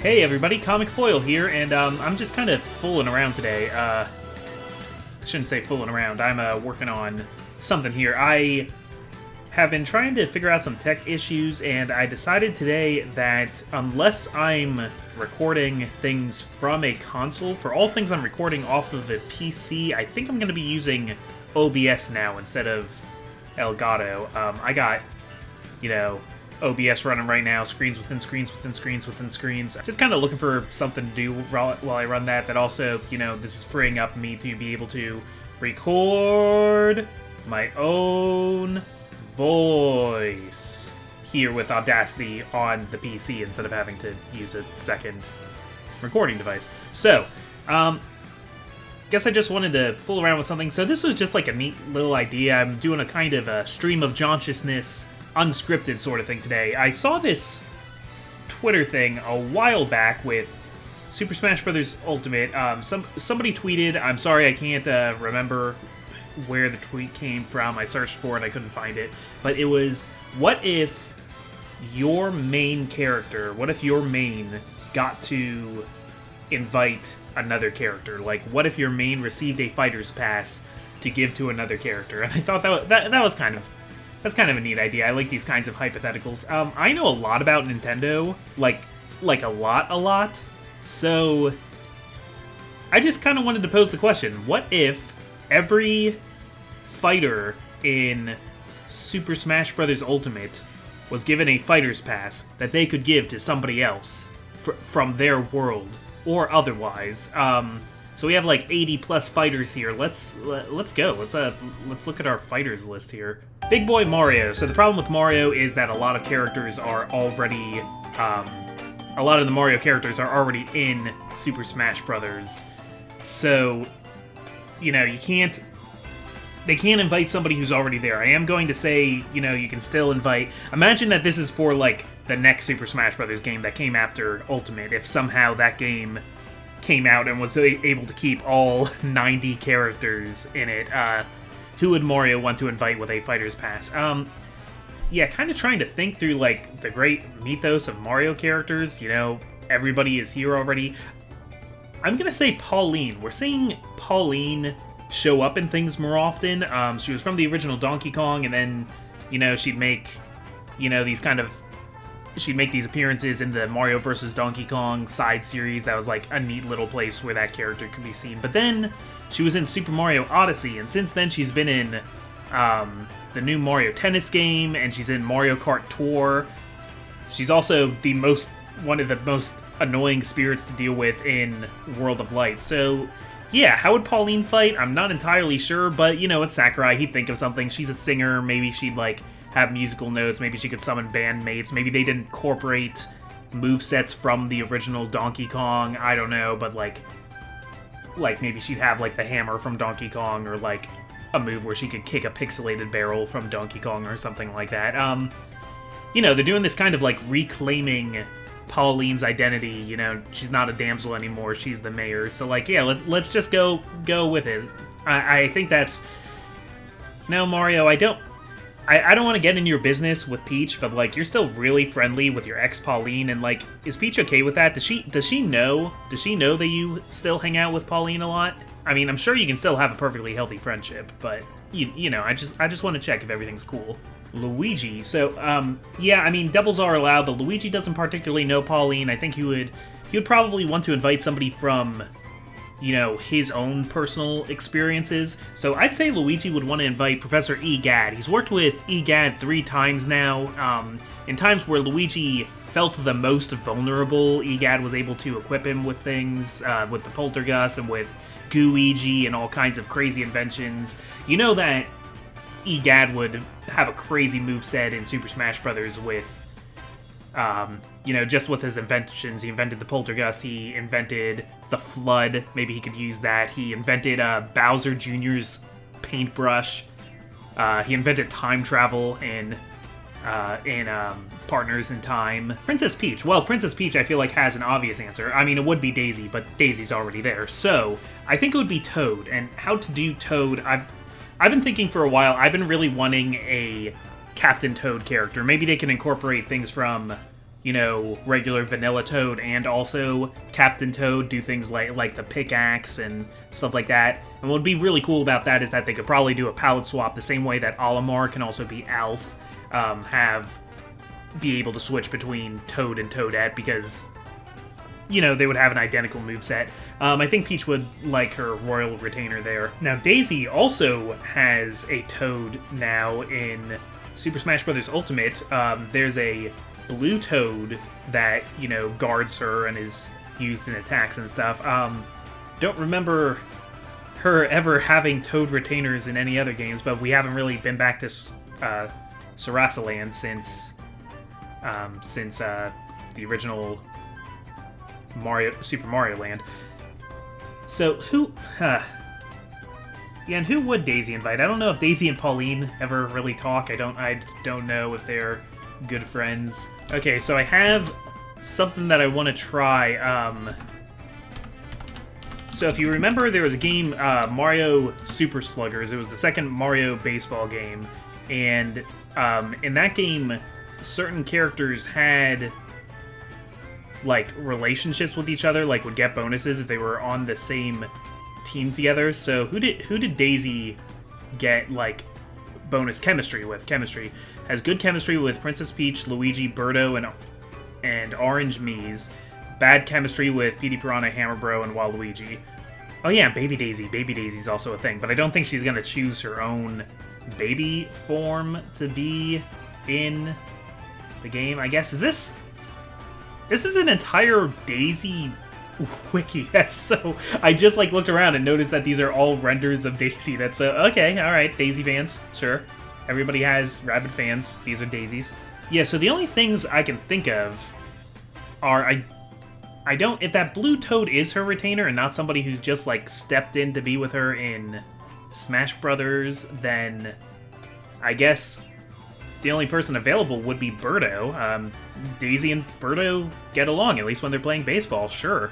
Hey everybody, Comic Foil here, and I'm just kind of fooling around today. I shouldn't say fooling around, I'm working on something here. I have been trying to figure out some tech issues, and I decided today that unless I'm recording things from a console, for all things I'm recording off of a PC, I think I'm going to be using OBS now instead of Elgato. I got, OBS running right now, screens within screens within screens within screens. Just kind of looking for something to do while I run that. That also, this is freeing up me to be able to record my own voice here with Audacity on the PC instead of having to use a second recording device. So, guess I just wanted to fool around with something. So this was just like a neat little idea. I'm doing a kind of a stream of Jonciousness unscripted sort of thing today. I saw this Twitter thing a while back with Super Smash Bros. Ultimate. Somebody tweeted, I'm sorry I can't remember where the tweet came from. I searched for it, I couldn't find it. But it was, what if your main character, what if your main got to invite another character? Like, what if your main received a fighter's pass to give to another character? And I thought that was kind of... That's kind of a neat idea. I like these kinds of hypotheticals. I know a lot about Nintendo, like a lot. So I just kind of wanted to pose the question: what if every fighter in Super Smash Bros. Ultimate was given a fighter's pass that they could give to somebody else from their world or otherwise? So we have like 80 plus fighters here. Let's go. Let's look at our fighters list here. Big boy Mario. So the problem with Mario is that a lot of characters are already, a lot of the Mario characters are already in Super Smash Brothers. So, they can't invite somebody who's already there. I am going to say, you can still invite. Imagine that this is for like the next Super Smash Brothers game that came after Ultimate. If somehow that game came out and was able to keep all 90 characters in it, who would Mario want to invite with a fighter's pass? Yeah, kind of trying to think through, like, the great mythos of Mario characters. Everybody is here already. I'm gonna say Pauline. We're seeing Pauline show up in things more often. She was from the original Donkey Kong, and then, she'd make, these kind of... She'd make these appearances in the Mario vs. Donkey Kong side series. That was, like, a neat little place where that character could be seen. But then she was in Super Mario Odyssey, and since then she's been in the new Mario Tennis game, and she's in Mario Kart Tour. She's also one of the most annoying spirits to deal with in World of Light. So, yeah, how would Pauline fight? I'm not entirely sure, but, it's Sakurai. He'd think of something. She's a singer. Maybe she'd, like, have musical notes. Maybe she could summon bandmates. Maybe they'd incorporate movesets from the original Donkey Kong. I don't know, but, like maybe she'd have, like, the hammer from Donkey Kong, or, like, a move where she could kick a pixelated barrel from Donkey Kong or something like that. They're doing this kind of, like, reclaiming Pauline's identity. She's not a damsel anymore, she's the mayor. So, like, yeah, let's just go with it. I think that's... No, Mario, I don't want to get in your business with Peach, but, like, you're still really friendly with your ex Pauline, and, like, is Peach okay with that? Does she know that you still hang out with Pauline a lot? I mean, I'm sure you can still have a perfectly healthy friendship, but, I just want to check if everything's cool. Luigi. So, yeah, I mean, doubles are allowed, but Luigi doesn't particularly know Pauline. I think he would probably want to invite somebody from... his own personal experiences. So I'd say Luigi would want to invite Professor EGAD. He's worked with EGAD 3 times now. In times where Luigi felt the most vulnerable, EGAD was able to equip him with things, with the Poltergust and with Gooigi and all kinds of crazy inventions. That EGAD would have a crazy moveset in Super Smash Bros. With... just with his inventions. He invented the Poltergust, he invented the Flood, maybe he could use that. He invented Bowser Jr.'s paintbrush. He invented time travel in Partners in Time. Princess Peach. Well, Princess Peach, I feel like, has an obvious answer. I mean, it would be Daisy, but Daisy's already there. So, I think it would be Toad. And how to do Toad, I've been thinking for a while. I've been really wanting a Captain Toad character. Maybe they can incorporate things from, regular vanilla Toad and also Captain Toad do things like the pickaxe and stuff like that. And what would be really cool about that is that they could probably do a palette swap the same way that Olimar can also be Alf, be able to switch between Toad and Toadette because, they would have an identical moveset. I think Peach would like her Royal Retainer there. Now, Daisy also has a Toad now in Super Smash Bros. Ultimate. There's a blue Toad that, guards her and is used in attacks and stuff. Don't remember her ever having Toad retainers in any other games, but we haven't really been back to Sarasa Land since the original Super Mario Land. So and who would Daisy invite? I don't know if Daisy and Pauline ever really talk. I don't know if they're good friends. Okay, so I have something that I want to try. So if you remember, there was a game, Mario Super Sluggers. It was the second Mario baseball game, and in that game, certain characters had relationships with each other, would get bonuses if they were on the same team together. So who did Daisy get bonus chemistry with? Chemistry has good chemistry with Princess Peach, Luigi, Birdo, and Orange Mies. Bad chemistry with Petey Piranha, Hammer Bro, and Waluigi. Oh yeah, Baby Daisy. Baby Daisy's also a thing, but I don't think she's gonna choose her own baby form to be in the game. I guess this is an entire Daisy wiki. That's so. I just looked around and noticed that these are all renders of Daisy. That's okay. All right, Daisy fans, sure. Everybody has Rabbit fans. These are Daisies. Yeah. So the only things I can think of are I don't. If that blue Toad is her retainer and not somebody who's just stepped in to be with her in Smash Brothers, then I guess the only person available would be Birdo. Daisy and Birdo get along, at least when they're playing baseball, sure.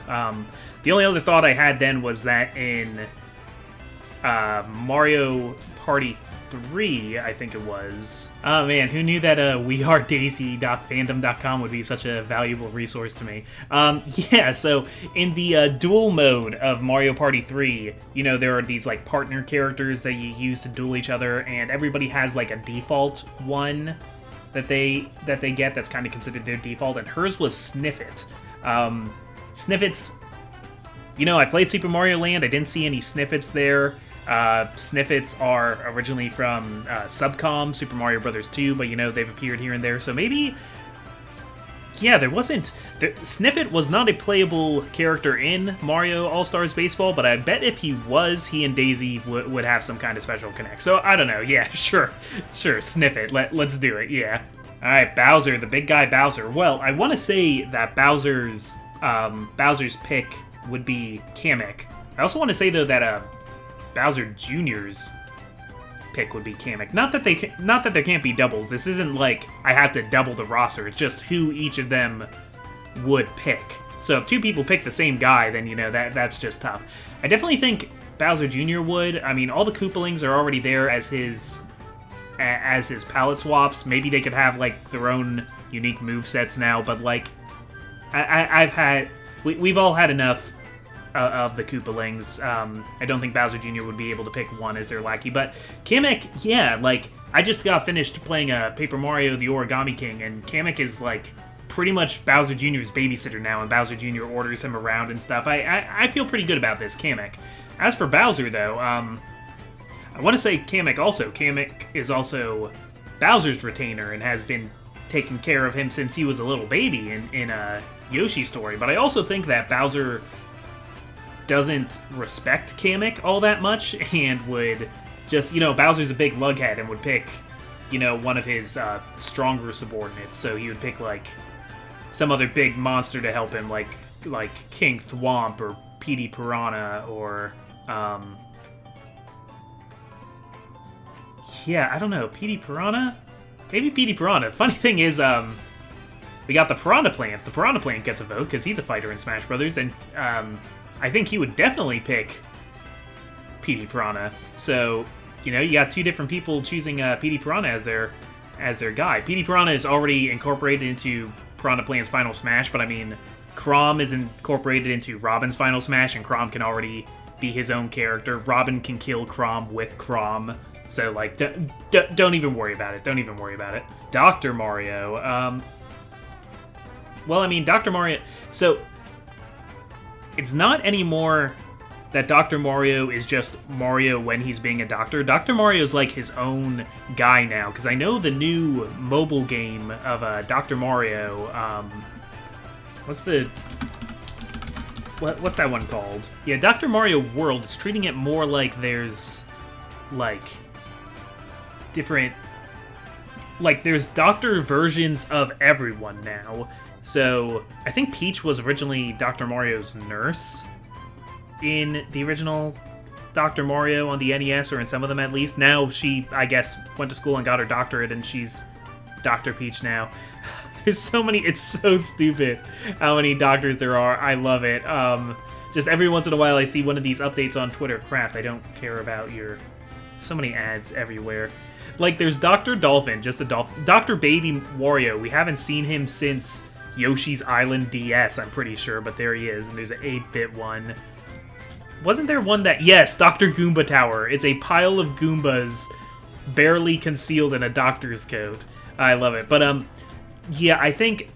The only other thought I had then was that in Mario Party 3, I think it was. Oh man, who knew that wearedaisy.fandom.com would be such a valuable resource to me. Yeah, so in the duel mode of Mario Party 3, there are these partner characters that you use to duel each other, and everybody has a default one that they get that's kind of considered their default, and hers was Sniffit. Sniffits, I played Super Mario Land, I didn't see any Sniffits there. Sniffits are originally from Subcom, Super Mario Bros. 2, but they've appeared here and there, so maybe... Yeah, Sniffit was not a playable character in Mario All-Stars Baseball, but I bet if he was, he and Daisy would have some kind of special connect. So, I don't know, yeah, sure, Sniffit, let's do it, yeah. Alright, Bowser, the big guy Bowser. Well, I want to say that Bowser's pick would be Kamek. I also want to say, though, that Bowser Jr.'s pick would be Kamek. Not that there can't be doubles. This isn't I have to double the roster. It's just who each of them would pick. So if two people pick the same guy, then that's just tough. I definitely think Bowser Jr. would. I mean, all the Koopalings are already there as his palette swaps. Maybe they could have their own unique movesets now. But we've all had enough of the Koopalings. I don't think Bowser Jr. would be able to pick one as their lackey, but Kamek, yeah, I just got finished playing Paper Mario The Origami King, and Kamek is pretty much Bowser Jr.'s babysitter now, and Bowser Jr. orders him around and stuff. I feel pretty good about this, Kamek. As for Bowser, though, I want to say Kamek is also Bowser's retainer and has been taking care of him since he was a little baby in Yoshi's story, but I also think that Bowser doesn't respect Kamek all that much and would just, Bowser's a big lughead and would pick, one of his stronger subordinates. So he would pick, some other big monster to help him, like King Thwomp or Petey Piranha or, yeah, I don't know, Petey Piranha? Maybe Petey Piranha. Funny thing is, we got the Piranha Plant. The Piranha Plant gets a vote because he's a fighter in Smash Brothers, and, I think he would definitely pick Petey Piranha. So, you got two different people choosing Petey Piranha as their guy. Petey Piranha is already incorporated into Piranha Plant's Final Smash, but I mean, Chrom is incorporated into Robin's Final Smash, and Chrom can already be his own character. Robin can kill Chrom with Chrom, so, like, don't even worry about it. Don't even worry about it. Dr. Mario, well, I mean, Dr. Mario... So, it's not anymore that Dr. Mario is just Mario when he's being a doctor. Dr. Mario's like his own guy now, because I know the new mobile game of Dr. Mario, what's that one called? Yeah, Dr. Mario World, it's treating it more like there's, like, different... Like, there's doctor versions of everyone now. So, I think Peach was originally Dr. Mario's nurse in the original Dr. Mario on the NES, or in some of them at least. Now she, I guess, went to school and got her doctorate, and she's Dr. Peach now. There's so many, it's so stupid how many doctors there are. I love it. Just every once in a while I see one of these updates on Twitter. Craft, I don't care about your... So many ads everywhere. Like, there's Dr. Dolphin, just a dolphin. Dr. Baby Wario, we haven't seen him since Yoshi's Island DS, I'm pretty sure, but there he is, and there's an 8-bit one. Wasn't there one that... Yes, Dr. Goomba Tower. It's a pile of Goombas barely concealed in a doctor's coat. I love it. But, yeah, I think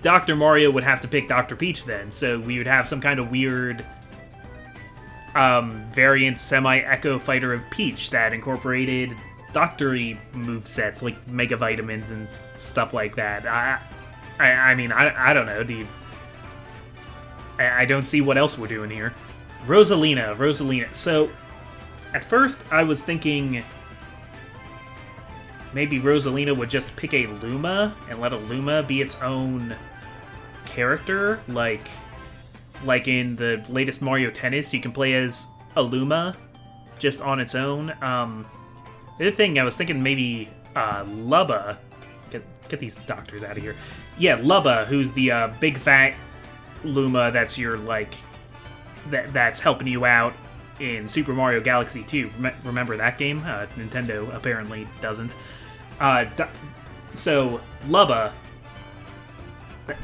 Dr. Mario would have to pick Dr. Peach then, so we would have some kind of weird variant semi-Echo Fighter of Peach that incorporated doctor-y movesets, like Mega Vitamins and stuff like that. I mean, I don't know, dude. I don't see what else we're doing here. Rosalina. So, at first, I was thinking maybe Rosalina would just pick a Luma and let a Luma be its own character, like in the latest Mario Tennis, you can play as a Luma just on its own. The other thing, I was thinking maybe Lubba. Get these doctors out of here. Yeah, Lubba, who's the big fat Luma that's your, like, that's helping you out in Super Mario Galaxy 2. Remember that game? Nintendo apparently doesn't. So, Lubba,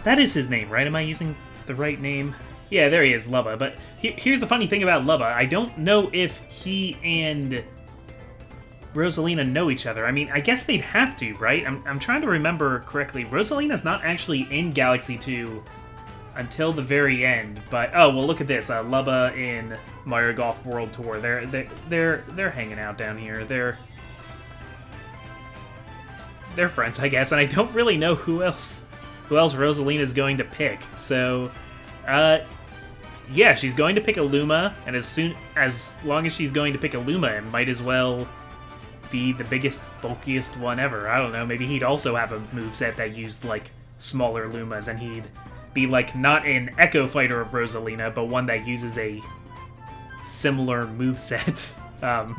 that is his name, right? Am I using the right name? Yeah, there he is, Lubba. But here's the funny thing about Lubba. I don't know if he and Rosalina know each other. I mean, I guess they'd have to, right? I'm trying to remember correctly. Rosalina's not actually in Galaxy 2 until the very end, but oh well, look at this. Lubba in Mario Golf World Tour. They're hanging out down here. They're friends, I guess, and I don't really know who else Rosalina's going to pick. So, yeah, she's going to pick a Luma, and as long as she's going to pick a Luma, it might as well be the biggest, bulkiest one ever. I don't know, maybe he'd also have a moveset that used, like, smaller Lumas, and he'd be, like, not an Echo Fighter of Rosalina, but one that uses a similar moveset. That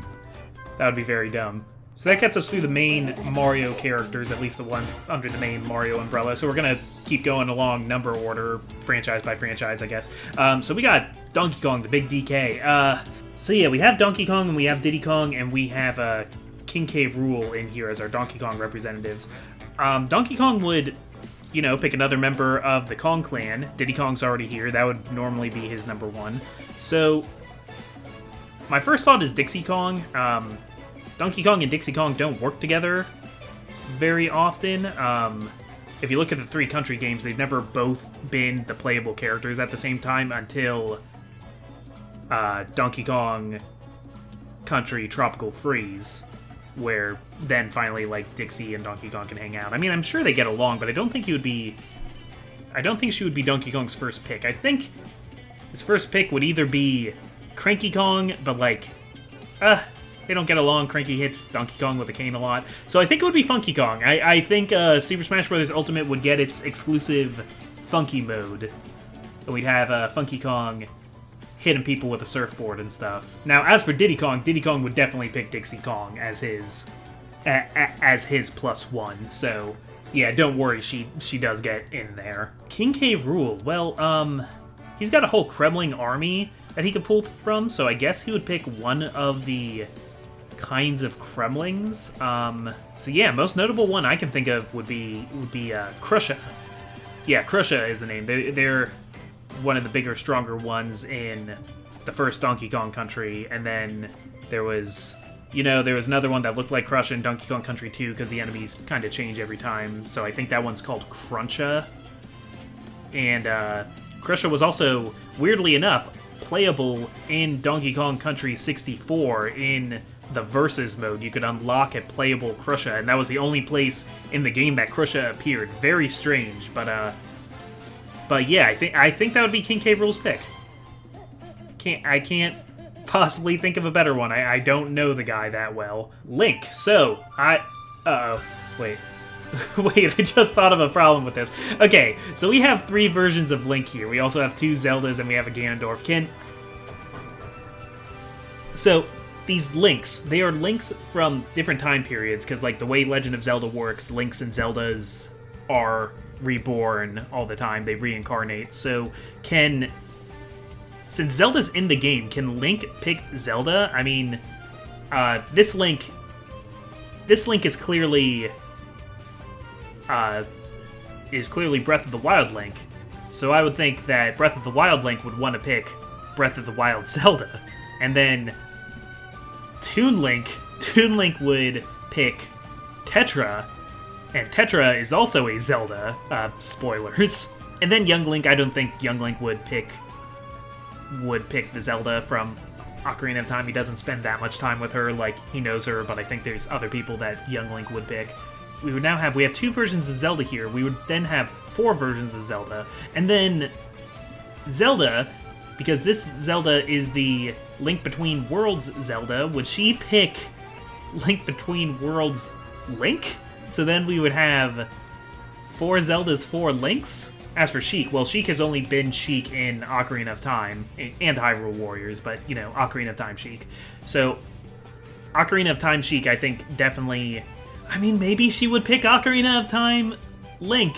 would be very dumb. So that gets us through the main Mario characters, at least the ones under the main Mario umbrella. So we're going to keep going along number order, franchise by franchise, I guess. So we got Donkey Kong, the big DK. So yeah, we have Donkey Kong, and we have Diddy Kong, and we have King K. Rool in here as our Donkey Kong representatives. Donkey Kong would, you know, pick another member of the Kong clan. Diddy Kong's already here. That would normally be his number one. So my first thought is Dixie Kong. Donkey Kong and Dixie Kong don't work together very often. If you look at the 3 country games, they've never both been the playable characters at the same time until Donkey Kong Country Tropical Freeze, where then finally, like, Dixie and Donkey Kong can hang out. I mean, I'm sure they get along, but I don't think she would be Donkey Kong's first pick. I think his first pick would either be Cranky Kong, but, like, they don't get along. Cranky hits Donkey Kong with a cane a lot. So I think it would be Funky Kong. I think Super Smash Bros. Ultimate would get its exclusive Funky mode. And we'd have Funky Kong hitting people with a surfboard and stuff. Now, as for Diddy Kong would definitely pick Dixie Kong as his +1. So, yeah, don't worry, she does get in there. King K. Rool. Well, he's got a whole Kremling army that he could pull from, so I guess he would pick one of the kinds of Kremlings. So yeah, most notable one I can think of would be Krusha. Yeah, Krusha is the name. They're one of the bigger, stronger ones in the first Donkey Kong Country, and then there was another one that looked like Krusha in Donkey Kong Country 2 because the enemies kind of change every time. So I think that one's called Cruncha. And Krusha was also, weirdly enough, playable in Donkey Kong Country 64 in the Versus mode. You could unlock a playable Krusha, and that was the only place in the game that Krusha appeared. Very strange, but yeah, I think that would be King K. Rool's pick. I can't possibly think of a better one. I don't know the guy that well. Link. So wait. Wait, I just thought of a problem with this. Okay, so we have 3 versions of Link here. We also have 2 Zeldas, and we have a Ganondorf. So, these Links, they are Links from different time periods, because, like, the way Legend of Zelda works, Links and Zeldas are reborn all the time. They reincarnate. So, since Zelda's in the game, can Link pick Zelda? I mean, this Link is clearly Breath of the Wild Link, so I would think that Breath of the Wild Link would want to pick Breath of the Wild Zelda, and then Toon Link would pick Tetra, and Tetra is also a Zelda, spoilers. And then Young Link, I don't think Young Link would pick the Zelda from Ocarina of Time. He doesn't spend that much time with her, like, he knows her, but I think there's other people that Young Link would pick. We have 2 versions of Zelda here. We would then have 4 versions of Zelda. And then Zelda, because this Zelda is the Link Between Worlds Zelda, would she pick Link Between Worlds Link? So then we would have 4 Zeldas, 4 Links? As for Sheik, well, Sheik has only been Sheik in Ocarina of Time and Hyrule Warriors, but, Ocarina of Time Sheik. So, Ocarina of Time Sheik, I think, definitely... I mean, maybe she would pick Ocarina of Time Link.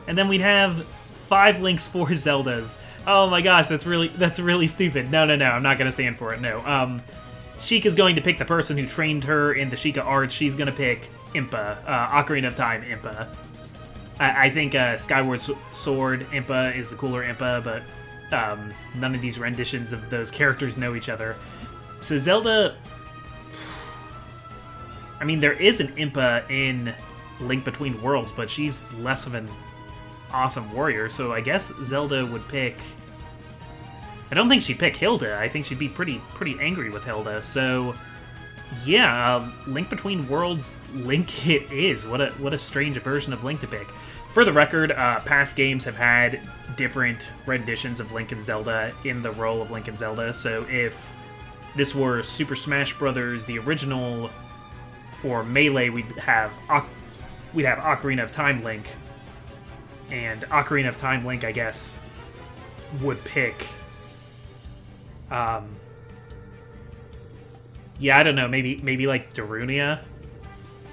And then we'd have 5 Links, 4 Zeldas. Oh my gosh, that's really stupid. No, I'm not going to stand for it, no. Sheik is going to pick the person who trained her in the Sheikah arts. She's going to pick Impa, Ocarina of Time Impa. I think Skyward Sword Impa is the cooler Impa, but none of these renditions of those characters know each other. So Zelda... I mean, there is an Impa in Link Between Worlds, but she's less of an awesome warrior, so I guess Zelda would pick... I don't think she'd pick Hilda. I think she'd be pretty angry with Hilda, so... Yeah, Link Between Worlds Link it is. What a strange version of Link to pick. For the record, past games have had different renditions of Link and Zelda in the role of Link and Zelda, so if this were Super Smash Bros., the original... or Melee, we'd have Ocarina of Time Link, and Ocarina of Time Link, I guess, would pick, yeah, I don't know, maybe like Darunia.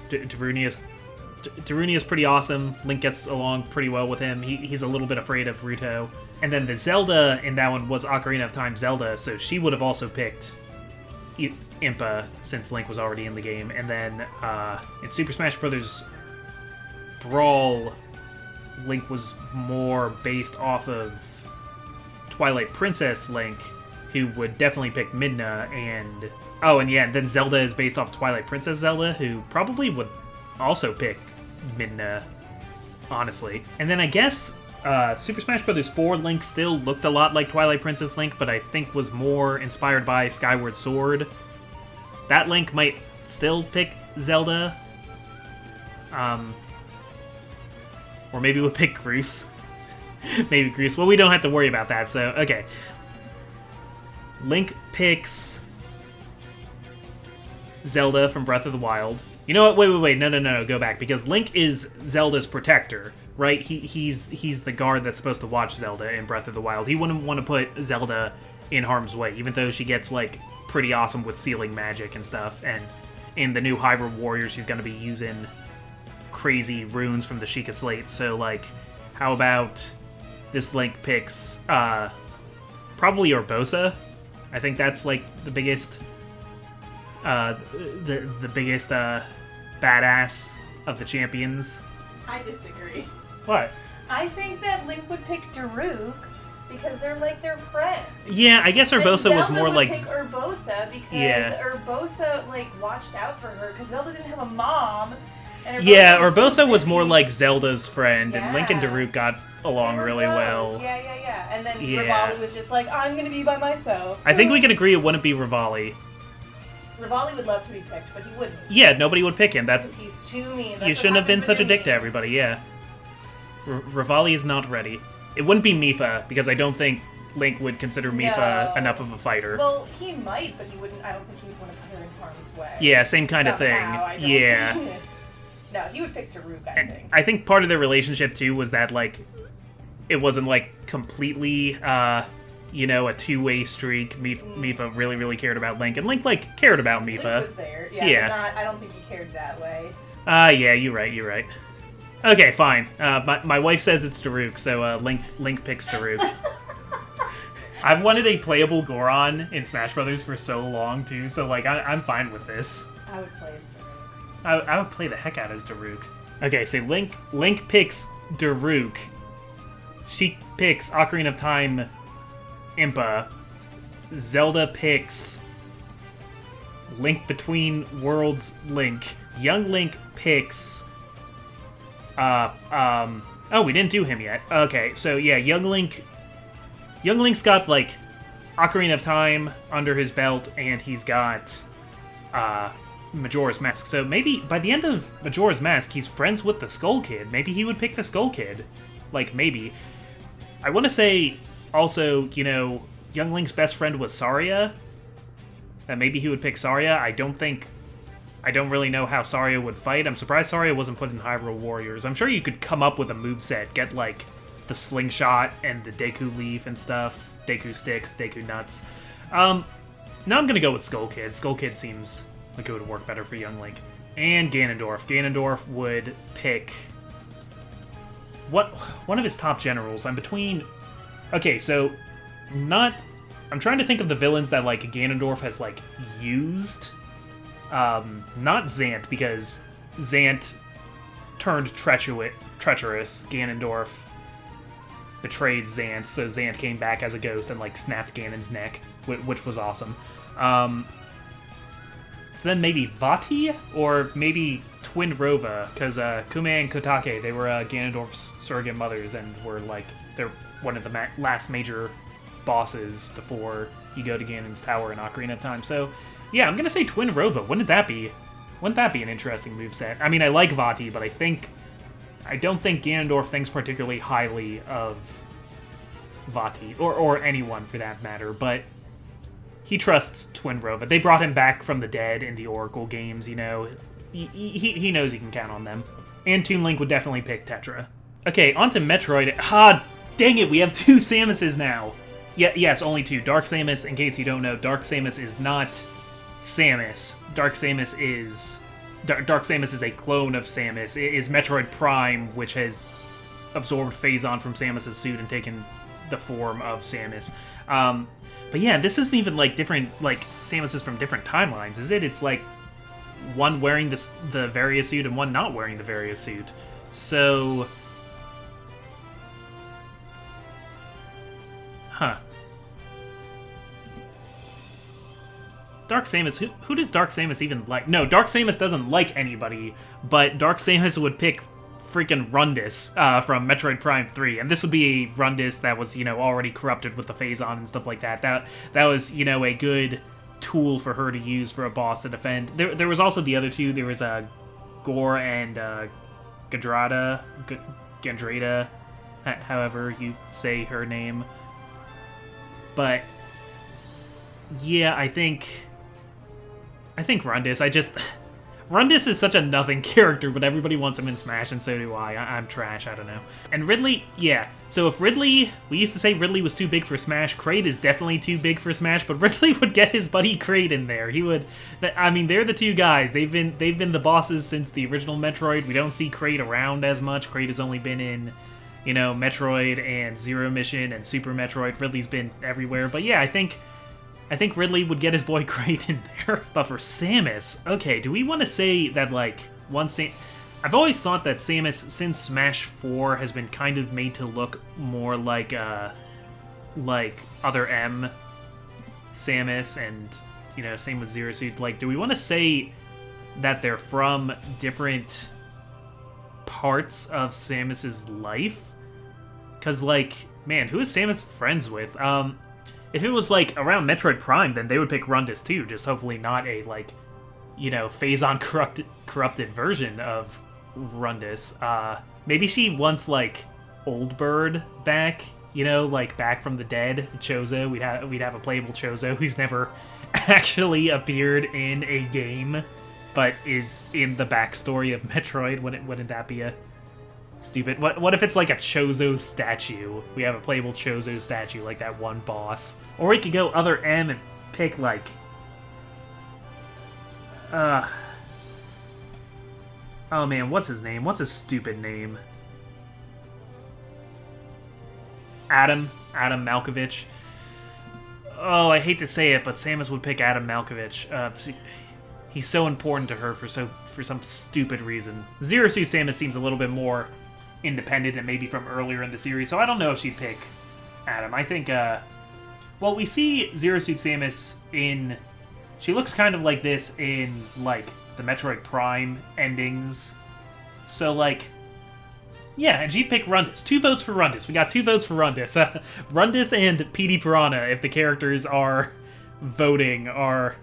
Darunia's pretty awesome. Link gets along pretty well with him. He's a little bit afraid of Ruto. And then the Zelda in that one was Ocarina of Time Zelda, so she would have also picked Impa, since Link was already in the game. And then in Super Smash Bros. Brawl, Link was more based off of Twilight Princess Link, who would definitely pick Midna, and... Oh, and yeah, then Zelda is based off Twilight Princess Zelda, who probably would also pick Midna, honestly. And then I guess Super Smash Bros. 4 Link still looked a lot like Twilight Princess Link, but I think was more inspired by Skyward Sword. That Link might still pick Zelda. Or maybe we'll pick Groose. Maybe Groose. Well, we don't have to worry about that, so, okay. Link picks Zelda from Breath of the Wild. You know what? Wait. No. Go back. Because Link is Zelda's protector, right? He's the guard that's supposed to watch Zelda in Breath of the Wild. He wouldn't want to put Zelda in harm's way, even though she gets, like, pretty awesome with sealing magic and stuff. And in the new Hyrule Warriors, she's going to be using crazy runes from the Sheikah Slate. So, like, how about this Link picks, probably Urbosa? I think that's, like, the biggest the biggest badass of the champions. I disagree. What? I think that Link would pick Daruk because they're like their friend. Yeah, I guess Urbosa was more like... Pick Urbosa because Urbosa like watched out for her because Zelda didn't have a mom. And Urbosa was more like Zelda's friend, and Link and Daruk got along really well. Yeah. And then Rivali was just like, I'm gonna be by myself. I think we can agree it wouldn't be Rivali. Rivali would love to be picked, but he wouldn't. Yeah, nobody would pick him. That's he's too mean. You shouldn't have been such a dick to everybody, yeah. Rivali is not ready. It wouldn't be Mipha, because I don't think Link would consider Mipha enough of a fighter. Well, he might, but he wouldn't. I don't think he would want to put her in harm's way. Yeah, same kind of thing. Yeah. No, he would pick Daruk, I think. I think part of their relationship, too, was that, like, it wasn't, like, completely, a two-way streak. Mipha really, really cared about Link, and Link, like, cared about Mipha. Link was there, but I don't think he cared that way. Yeah, you're right. Okay, fine. My wife says it's Daruk, so Link picks Daruk. I've wanted a playable Goron in Smash Brothers for so long, too, so, like, I'm fine with this. I would play as Daruk. I would play the heck out as Daruk. Okay, so Link picks Daruk. She picks Ocarina of Time Impa. Zelda picks Link Between Worlds Link. Young Link picks... Oh, we didn't do him yet. Okay, so yeah, Young Link's got, like, Ocarina of Time under his belt, and he's got, Majora's Mask. So maybe by the end of Majora's Mask, he's friends with the Skull Kid. Maybe he would pick the Skull Kid. Like, maybe. I want to say, also, Young Link's best friend was Saria. That maybe he would pick Saria. I don't really know how Saria would fight. I'm surprised Saria wasn't put in Hyrule Warriors. I'm sure you could come up with a moveset, get, like, the slingshot and the Deku Leaf and stuff. Deku Sticks, Deku Nuts. Now I'm gonna go with Skull Kid. Skull Kid seems like it would work better for Young Link. And Ganondorf. Ganondorf would pick... one of his top generals. I'm between... Okay, so... I'm trying to think of the villains that, like, Ganondorf has, like, used... not Zant, because Zant turned treacherous. Ganondorf betrayed Zant, so Zant came back as a ghost and, like, snapped Ganon's neck, which was awesome. So then maybe Vati, or maybe Twin Rova, because Kume and Kotake, they were Ganondorf's surrogate mothers, and were, like, they're one of the last major bosses before you go to Ganon's Tower in Ocarina of Time, so... Yeah, I'm gonna say Twin Rova. Wouldn't that be an interesting moveset? I mean, I like Vati, but I don't think Ganondorf thinks particularly highly of Vati, or anyone for that matter, but he trusts Twin Rova. They brought him back from the dead in the Oracle games, He knows he can count on them. And Toon Link would definitely pick Tetra. Okay, on to Metroid. Dang it, we have two Samuses now! Yes, only two. Dark Samus, in case you don't know, Dark Samus is not... Samus. Dark Samus is a clone of Samus. It is Metroid Prime, which has absorbed Phazon from Samus's suit and taken the form of Samus. But yeah, this isn't even, like, different, like, Samuses from different timelines, is it? It's, like, one wearing the Varia suit and one not wearing the Varia suit. So... Huh. Dark Samus, who does Dark Samus even like? No, Dark Samus doesn't like anybody, but Dark Samus would pick freaking Rundus from Metroid Prime 3, and this would be a Rundus that was, already corrupted with the Phazon and stuff like that. That was, a good tool for her to use for a boss to defend. There was also the other two. There was Gore and Gandrada, however you say her name. But yeah, I think Rundus. Rundus is such a nothing character, but everybody wants him in Smash, and so do I. I'm trash, I don't know. And Ridley, yeah. So if Ridley, we used to say Ridley was too big for Smash. Kraid is definitely too big for Smash, but Ridley would get his buddy Kraid in there. He would. I mean, they're the two guys. They've been the bosses since the original Metroid. We don't see Kraid around as much. Kraid has only been in, Metroid and Zero Mission and Super Metroid. Ridley's been everywhere. But yeah, I think I think Ridley would get his boy great in there. But for Samus, okay, do we want to say that, like, I've always thought that Samus, since Smash 4, has been kind of made to look more like Other M Samus, and, you know, same with Zero Suit. Like, do we want to say that they're from different parts of Samus's life? Because, like, man, who is Samus friends with? If it was, like, around Metroid Prime, then they would pick Rundus, too. Just hopefully not a, like, you know, Phazon corrupted version of Rundus. Maybe she wants, like, Old Bird back, you know, like, back from the dead. Chozo, we'd have a playable Chozo who's never actually appeared in a game, but is in the backstory of Metroid. Wouldn't that be a stupid... What if it's like a Chozo statue? We have a playable Chozo statue, like that one boss. Or we could go Other M and pick, like... Oh man, what's his name? What's his stupid name? Adam Malkovich. Oh, I hate to say it, but Samus would pick Adam Malkovich. He's so important to her for some stupid reason. Zero Suit Samus seems a little bit more independent and maybe from earlier in the series, so I don't know if she'd pick Adam. I think, well, we see Zero Suit Samus in... She looks kind of like this in, like, the Metroid Prime endings. So, like, yeah, and she'd pick Rundus. 2 votes for Rundus. We got 2 votes for Rundus. Rundus and PD Piranha, if the characters are voting, are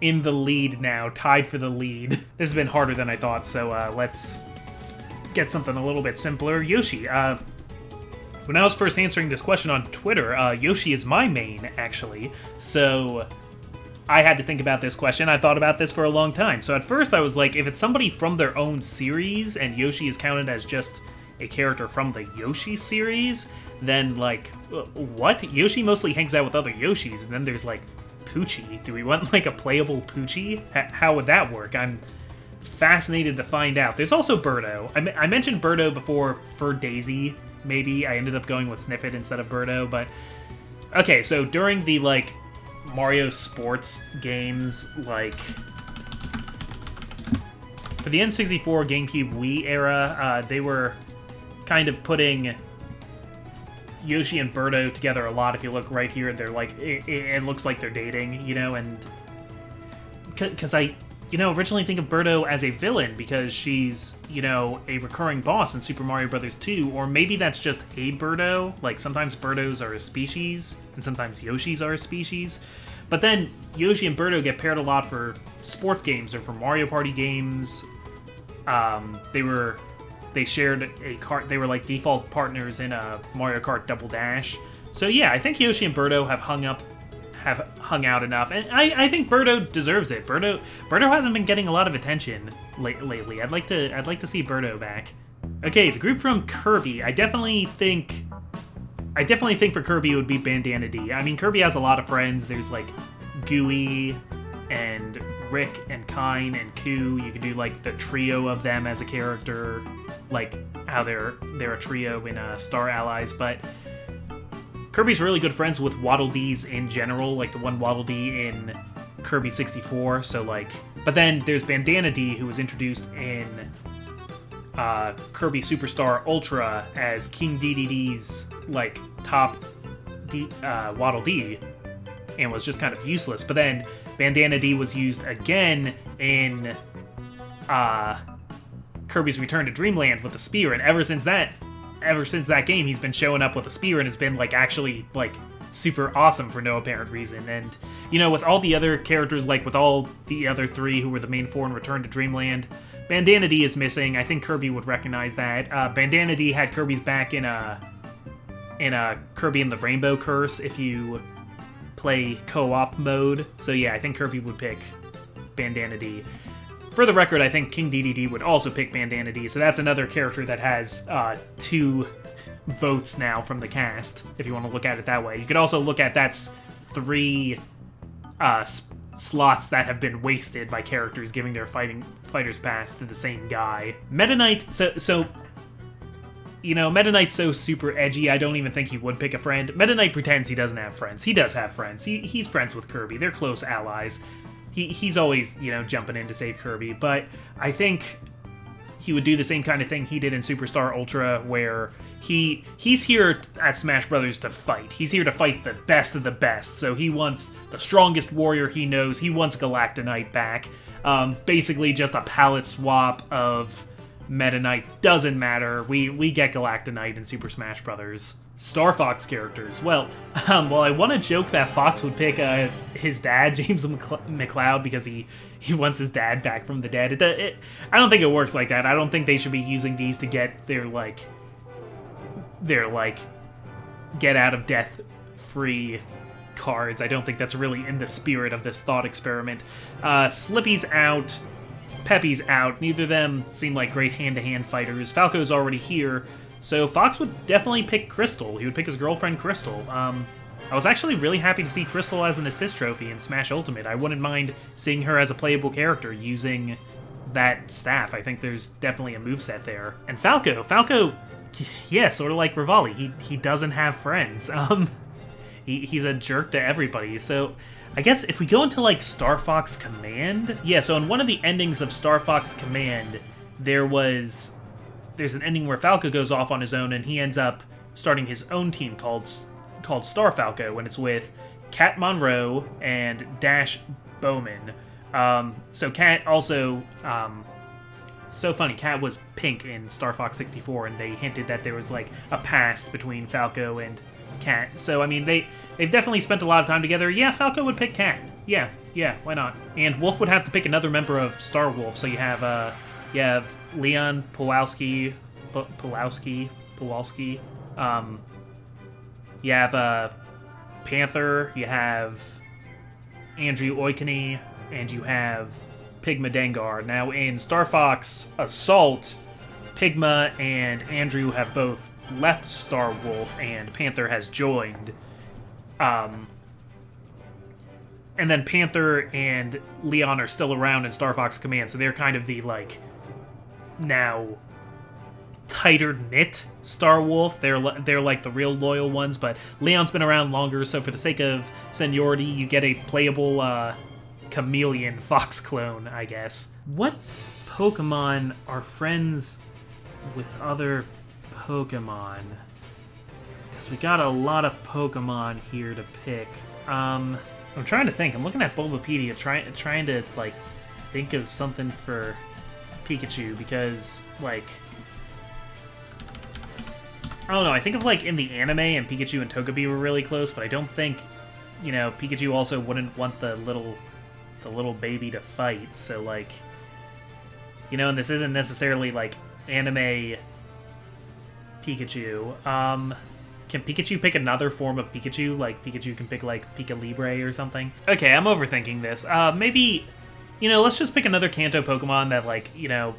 in the lead now, tied for the lead. This has been harder than I thought, so let's get something a little bit simpler. Yoshi. When I was first answering this question on Twitter, Yoshi is my main, actually, so I had to think about this question. I thought about this for a long time. So at first I was like, if it's somebody from their own series and Yoshi is counted as just a character from the Yoshi series, then, like, what? Yoshi mostly hangs out with other Yoshis, and then there's, like, Poochie. Do we want, like, a playable Poochie? How would that work? I'm fascinated to find out. There's also Birdo. I mentioned Birdo before for Daisy, maybe. I ended up going with Sniffit instead of Birdo, but... Okay, so during the, like, Mario sports games, like... For the N64, GameCube, Wii era, they were kind of putting Yoshi and Birdo together a lot. If you look right here, they're like, it looks like they're dating, you know, and because I, you know, originally think of Birdo as a villain because she's, you know, a recurring boss in Super Mario Bros. 2, or maybe that's just a Birdo. Like, sometimes Birdos are a species, and sometimes Yoshis are a species. But then Yoshi and Birdo get paired a lot for sports games or for Mario Party games. They shared a cart. They were like default partners in a Mario Kart Double Dash. So yeah, I think Yoshi and Birdo have hung out enough, and I think Birdo deserves it. Birdo hasn't been getting a lot of attention lately. I'd like to see Birdo back. Okay, the group from Kirby. I definitely think for Kirby it would be Bandana D. I mean, Kirby has a lot of friends. There's like Gooey and Rick and Kine and Koo. You could do like the trio of them as a character, like how they're a trio in Star Allies. But Kirby's really good friends with Waddle Dees in general, like the one Waddle Dee in Kirby 64. So like, but then there's Bandana D, who was introduced in Kirby Superstar Ultra as King Dedede's like top Waddle Dee, and was just kind of useless. But then Bandana D was used again in Kirby's Return to Dreamland with the spear, and ever since that game, he's been showing up with a spear, and it's been like actually like super awesome for no apparent reason. And you know, with all the other characters, like with all the other 3 who were the main 4 in Return to Dreamland, Bandana D is missing. I think Kirby would recognize that. Bandana D had Kirby's back in Kirby and the Rainbow Curse if you play co-op mode. So yeah, I think Kirby would pick Bandana D. For the record, I think King Dedede would also pick Bandana D, so that's another character that has 2 votes now from the cast, if you want to look at it that way. You could also look at that's 3 slots that have been wasted by characters giving their fighters pass to the same guy. Meta Knight, so Meta Knight's so super edgy, I don't even think he would pick a friend. Meta Knight pretends he doesn't have friends. He does have friends. He's friends with Kirby. They're close allies. He's always, jumping in to save Kirby, but I think he would do the same kind of thing he did in Superstar Ultra, where he's here at Smash Brothers to fight. He's here to fight the best of the best, so he wants the strongest warrior he knows. He wants Galactonite back. Basically just a palette swap of Meta Knight. Doesn't matter. We get Galactonite in Super Smash Brothers. Star Fox characters. Well, I want to joke that Fox would pick his dad, James McLeod, because he wants his dad back from the dead. I don't think it works like that. I don't think they should be using these to get their get out of death free cards. I don't think that's really in the spirit of this thought experiment. Slippy's out. Peppy's out. Neither of them seem like great hand-to-hand fighters. Falco's already here. So Fox would definitely pick Crystal. He would pick his girlfriend, Crystal. I was actually really happy to see Crystal as an assist trophy in Smash Ultimate. I wouldn't mind seeing her as a playable character using that staff. I think there's definitely a moveset there. And Falco, yeah, sort of like Rivali. He doesn't have friends. He's a jerk to everybody. So I guess if we go into, Star Fox Command... Yeah, so in one of the endings of Star Fox Command, there's an ending where Falco goes off on his own, and he ends up starting his own team called Star Falco, and it's with Cat Monroe and Dash Bowman. So Cat also... so funny, Cat was pink in Star Fox 64, and they hinted that there was, a past between Falco and Cat. So, I mean, they've definitely spent a lot of time together. Yeah, Falco would pick Cat. Yeah, why not? And Wolf would have to pick another member of Star Wolf, so you have Leon Pawlowski. You have Panther. You have Andrew Oikony, and you have Pigma Dengar. Now, in Star Fox Assault, Pigma and Andrew have both left Star Wolf, and Panther has joined. And then Panther and Leon are still around in Star Fox Command, so they're kind of the, now tighter knit Star Wolf. They're the real loyal ones, but Leon's been around longer, so for the sake of seniority, you get a playable chameleon Fox clone, I guess. What Pokemon are friends with other Pokemon? Because we got a lot of Pokemon here to pick. I'm trying to think. I'm looking at Bulbapedia, trying to think of something for Pikachu, because I don't know, I think of in the anime, and Pikachu and Togepi were really close, but I don't think Pikachu also wouldn't want the little baby to fight, so and this isn't necessarily anime Pikachu. Can Pikachu pick another form of Pikachu? Pikachu can pick Pika Libre or something? Okay, I'm overthinking this. Maybe let's just pick another Kanto Pokemon that,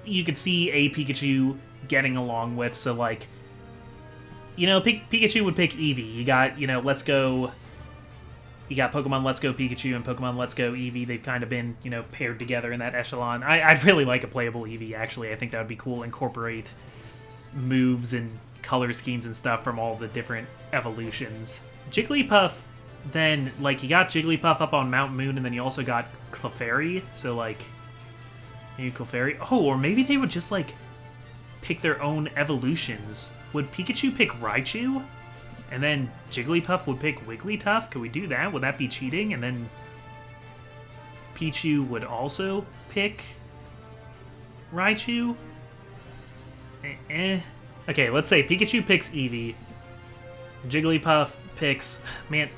you could see a Pikachu getting along with. So, Pikachu would pick Eevee. You got, Let's Go... You got Pokemon Let's Go Pikachu and Pokemon Let's Go Eevee. They've kind of been, paired together in that echelon. I'd really like a playable Eevee, actually. I think that would be cool. Incorporate moves and color schemes and stuff from all the different evolutions. Jigglypuff... Then, you got Jigglypuff up on Mount Moon, and then you also got Clefairy, so, maybe Clefairy... Oh, or maybe they would just, pick their own evolutions. Would Pikachu pick Raichu? And then Jigglypuff would pick Wigglytuff? Could we do that? Would that be cheating? And then Pichu would also pick Raichu? Okay, let's say Pikachu picks Eevee. Jigglypuff picks... Man...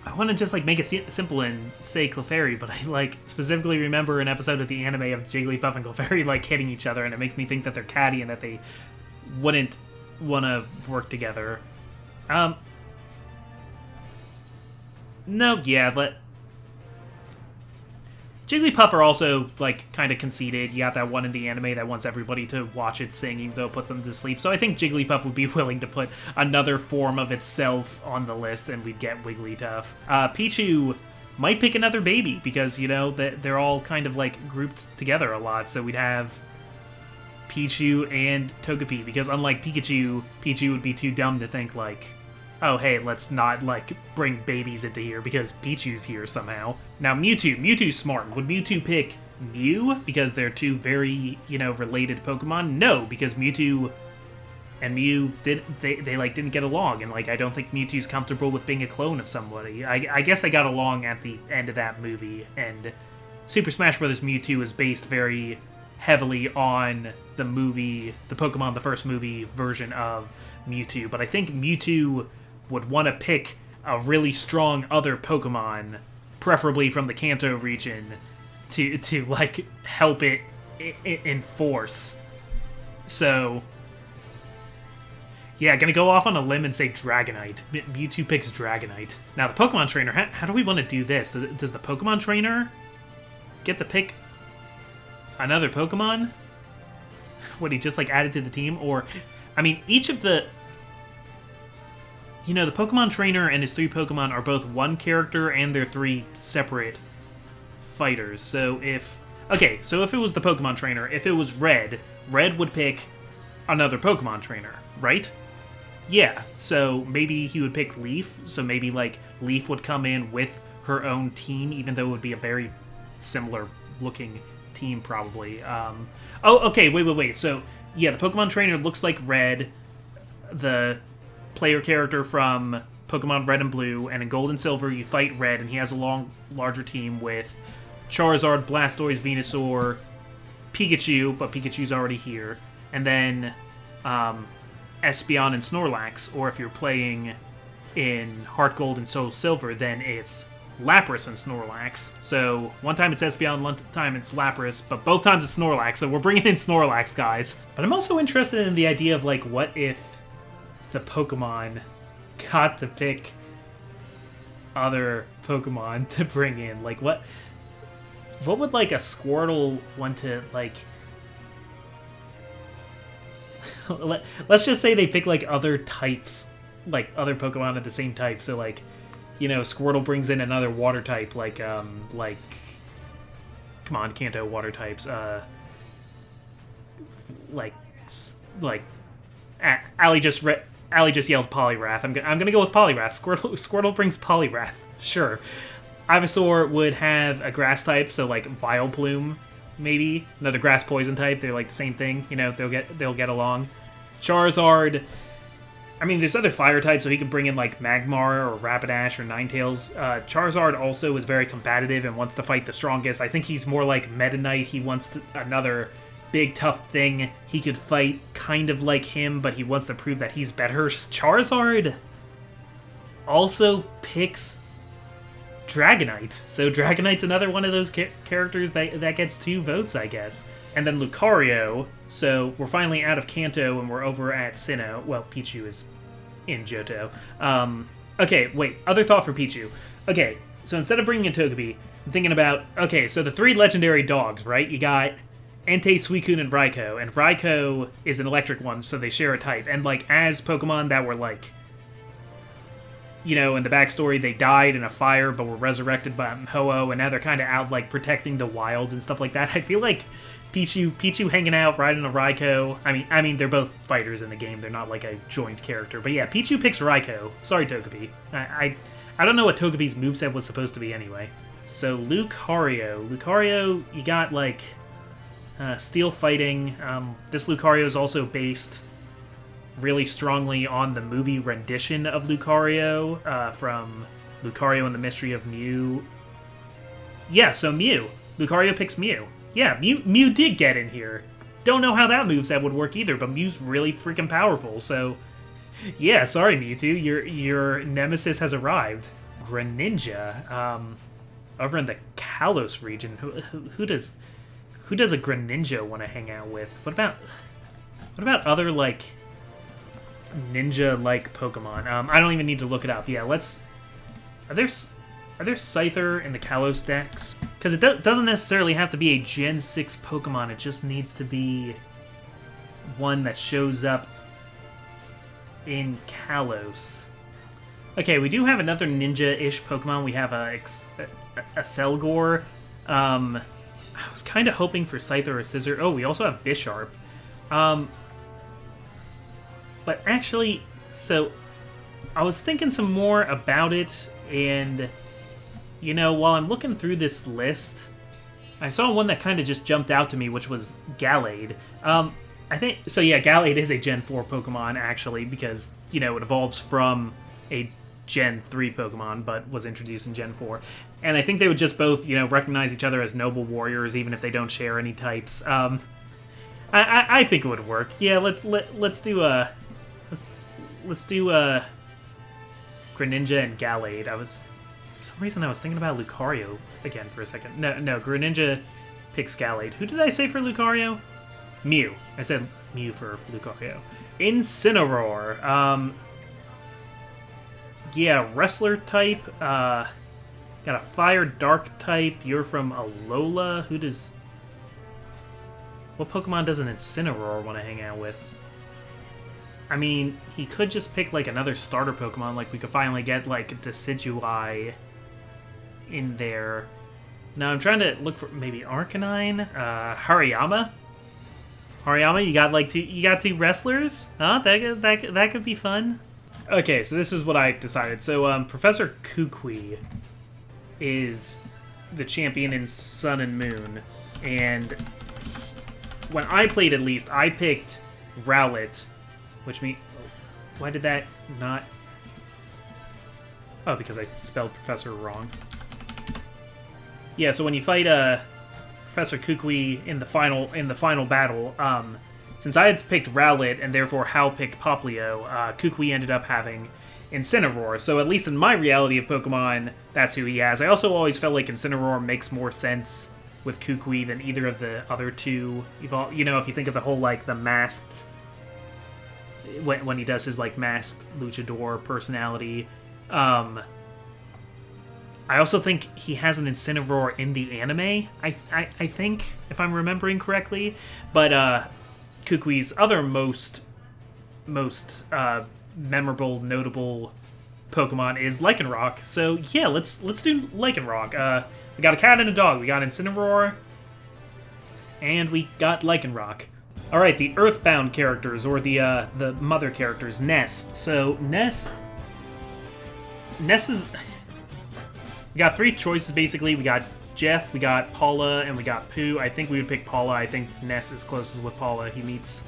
I want to just, make it simple and say Clefairy, but I, specifically remember an episode of the anime of Jigglypuff and Clefairy, hitting each other, and it makes me think that they're catty and that they wouldn't want to work together. No, yeah, Jigglypuff are also, kind of conceited. You got that one in the anime that wants everybody to watch it sing, even though it puts them to sleep. So I think Jigglypuff would be willing to put another form of itself on the list, and we'd get Wigglytuff. Pichu might pick another baby, because, they're all kind of, grouped together a lot. So we'd have Pichu and Togepi, because unlike Pikachu, Pichu would be too dumb to think, like, oh, hey, let's not, like, bring babies into here because Pichu's here somehow. Now, Mewtwo's smart. Would Mewtwo pick Mew because they're two very, related Pokemon? No, because Mewtwo and Mew didn't get along, and, like, I don't think Mewtwo's comfortable with being a clone of somebody. I guess they got along at the end of that movie, and Super Smash Bros. Mewtwo is based very heavily on the movie, the Pokemon, the first movie version of Mewtwo, but I think Mewtwo would want to pick a really strong other Pokemon, preferably from the Kanto region, to like, help it enforce. So, yeah, gonna go off on a limb and say Dragonite. Mewtwo picks Dragonite. Now, the Pokemon Trainer, how do we want to do this? Does the Pokemon Trainer get to pick another Pokemon? Would he just, like, add it to the team? Or, I mean, each of the... the Pokemon Trainer and his 3 Pokemon are both one character and they're 3 separate fighters. So if... Okay, so if it was the Pokemon Trainer, if it was Red would pick another Pokemon Trainer, right? Yeah, so maybe he would pick Leaf, so maybe, like, Leaf would come in with her own team, even though it would be a very similar-looking team, probably. Okay, wait. So, yeah, the Pokemon Trainer looks like Red, the player character from Pokemon Red and Blue, and in Gold and Silver you fight Red, and he has a larger team with Charizard, Blastoise, Venusaur, Pikachu, but Pikachu's already here, and then Espeon and Snorlax, or if you're playing in Heart Gold and Soul Silver, then it's Lapras and Snorlax. So one time it's Espeon, one time it's Lapras, but both times it's Snorlax, so we're bringing in Snorlax, guys. But I'm also interested in the idea of, like, what if the Pokemon got to pick other Pokemon to bring in? Like, what would, like, a Squirtle want to, like... Let's just say they pick, like, other types, like, other Pokemon of the same type, so, like, Squirtle brings in another water type, like, come on, Kanto water types, Allie just yelled Poliwrath. I'm gonna go with Poliwrath. Squirtle brings Poliwrath. Sure. Ivysaur would have a grass type, so, like, Vileplume, maybe another grass poison type. They're, like, the same thing. They'll get along. Charizard. I mean, there's other fire types, so he could bring in, like, Magmar or Rapidash or Ninetales. Charizard also is very combative and wants to fight the strongest. I think he's more like Meta Knight. He wants another big, tough thing he could fight, kind of like him, but he wants to prove that he's better. Charizard also picks Dragonite. So Dragonite's another one of those characters that gets 2 votes, I guess. And then Lucario. So we're finally out of Kanto and we're over at Sinnoh. Well, Pichu is in Johto. Okay, wait. Other thought for Pichu. Okay, so instead of bringing in Togepi, I'm thinking about... Okay, so the 3 legendary dogs, right? You got Entei, Suicune, and Raikou. And Raikou is an electric one, so they share a type. And, like, as Pokemon that were, like... in the backstory, they died in a fire, but were resurrected by Ho-Oh, and now they're kind of out, like, protecting the wilds and stuff like that. I feel like Pichu hanging out, riding a Raikou. I mean, they're both fighters in the game. They're not, like, a joint character. But yeah, Pichu picks Raikou. Sorry, Togepi. I don't know what Togepi's moveset was supposed to be anyway. So, Lucario. Lucario, you got, like, steel fighting. This Lucario is also based really strongly on the movie rendition of Lucario, from Lucario and the Mystery of Mew. Yeah, so Mew. Lucario picks Mew. Yeah, Mew did get in here. Don't know how that moveset would work either, but Mew's really freaking powerful, so... Yeah, sorry, Mewtwo, your nemesis has arrived. Greninja, over in the Kalos region. Who does a Greninja want to hang out with? What about other, like, ninja-like Pokemon? I don't even need to look it up. Yeah, Are there Scyther in the Kalos decks? Because it doesn't necessarily have to be a Gen 6 Pokemon, it just needs to be one that shows up in Kalos. Okay, we do have another ninja-ish Pokemon. We have a Selgor. I was kind of hoping for Scyther or Scizor. Oh, we also have Bisharp. But actually, so I was thinking some more about it, and you know, while I'm looking through this list, I saw one that kind of just jumped out to me, which was Gallade. I think so. Yeah, Gallade is a Gen 4 Pokemon actually, because you know it evolves from a Gen 3 Pokemon, but was introduced in Gen 4. And I think they would just both, you know, recognize each other as noble warriors, even if they don't share any types. I think it would work. Yeah, let's do Greninja and Gallade. For some reason I was thinking about Lucario again for a second. No, Greninja picks Gallade. Who did I say for Lucario? Mew. I said Mew for Lucario. Incineroar. Yeah, Wrestler type. Got a Fire Dark type. You're from Alola. What Pokemon does an Incineroar want to hang out with? I mean, he could just pick, like, another starter Pokemon. Like, we could finally get, like, Decidueye in there. Now, I'm trying to look for maybe Arcanine? Hariyama? Hariyama, you got two wrestlers? Huh? That could be fun. Okay, so this is what I decided. So, Professor Kukui is the champion in Sun and Moon. And when I played, at least, I picked Rowlet, which means... Why did that not... Oh, because I spelled Professor wrong. Yeah, so when you fight Professor Kukui in the final battle, since I had picked Rowlet and therefore Hal picked Popplio, Kukui ended up having Incineroar. So at least in my reality of Pokemon, that's who he has. I also always felt like Incineroar makes more sense with Kukui than either of the other two. You know, if you think of the whole, like, the masked... When he does his, like, masked luchador personality. I also think he has an Incineroar in the anime, I think, if I'm remembering correctly. But Kukui's other most memorable, notable Pokemon is Lycanroc. So yeah, let's do Lycanroc. We got a cat and a dog. We got Incineroar, and we got Lycanroc. All right, the Earthbound characters, or the mother characters, Ness. So Ness is... We got three choices, basically. We got Jeff, we got Paula, and we got Pooh. I think we would pick Paula. I think Ness is closest with Paula. He meets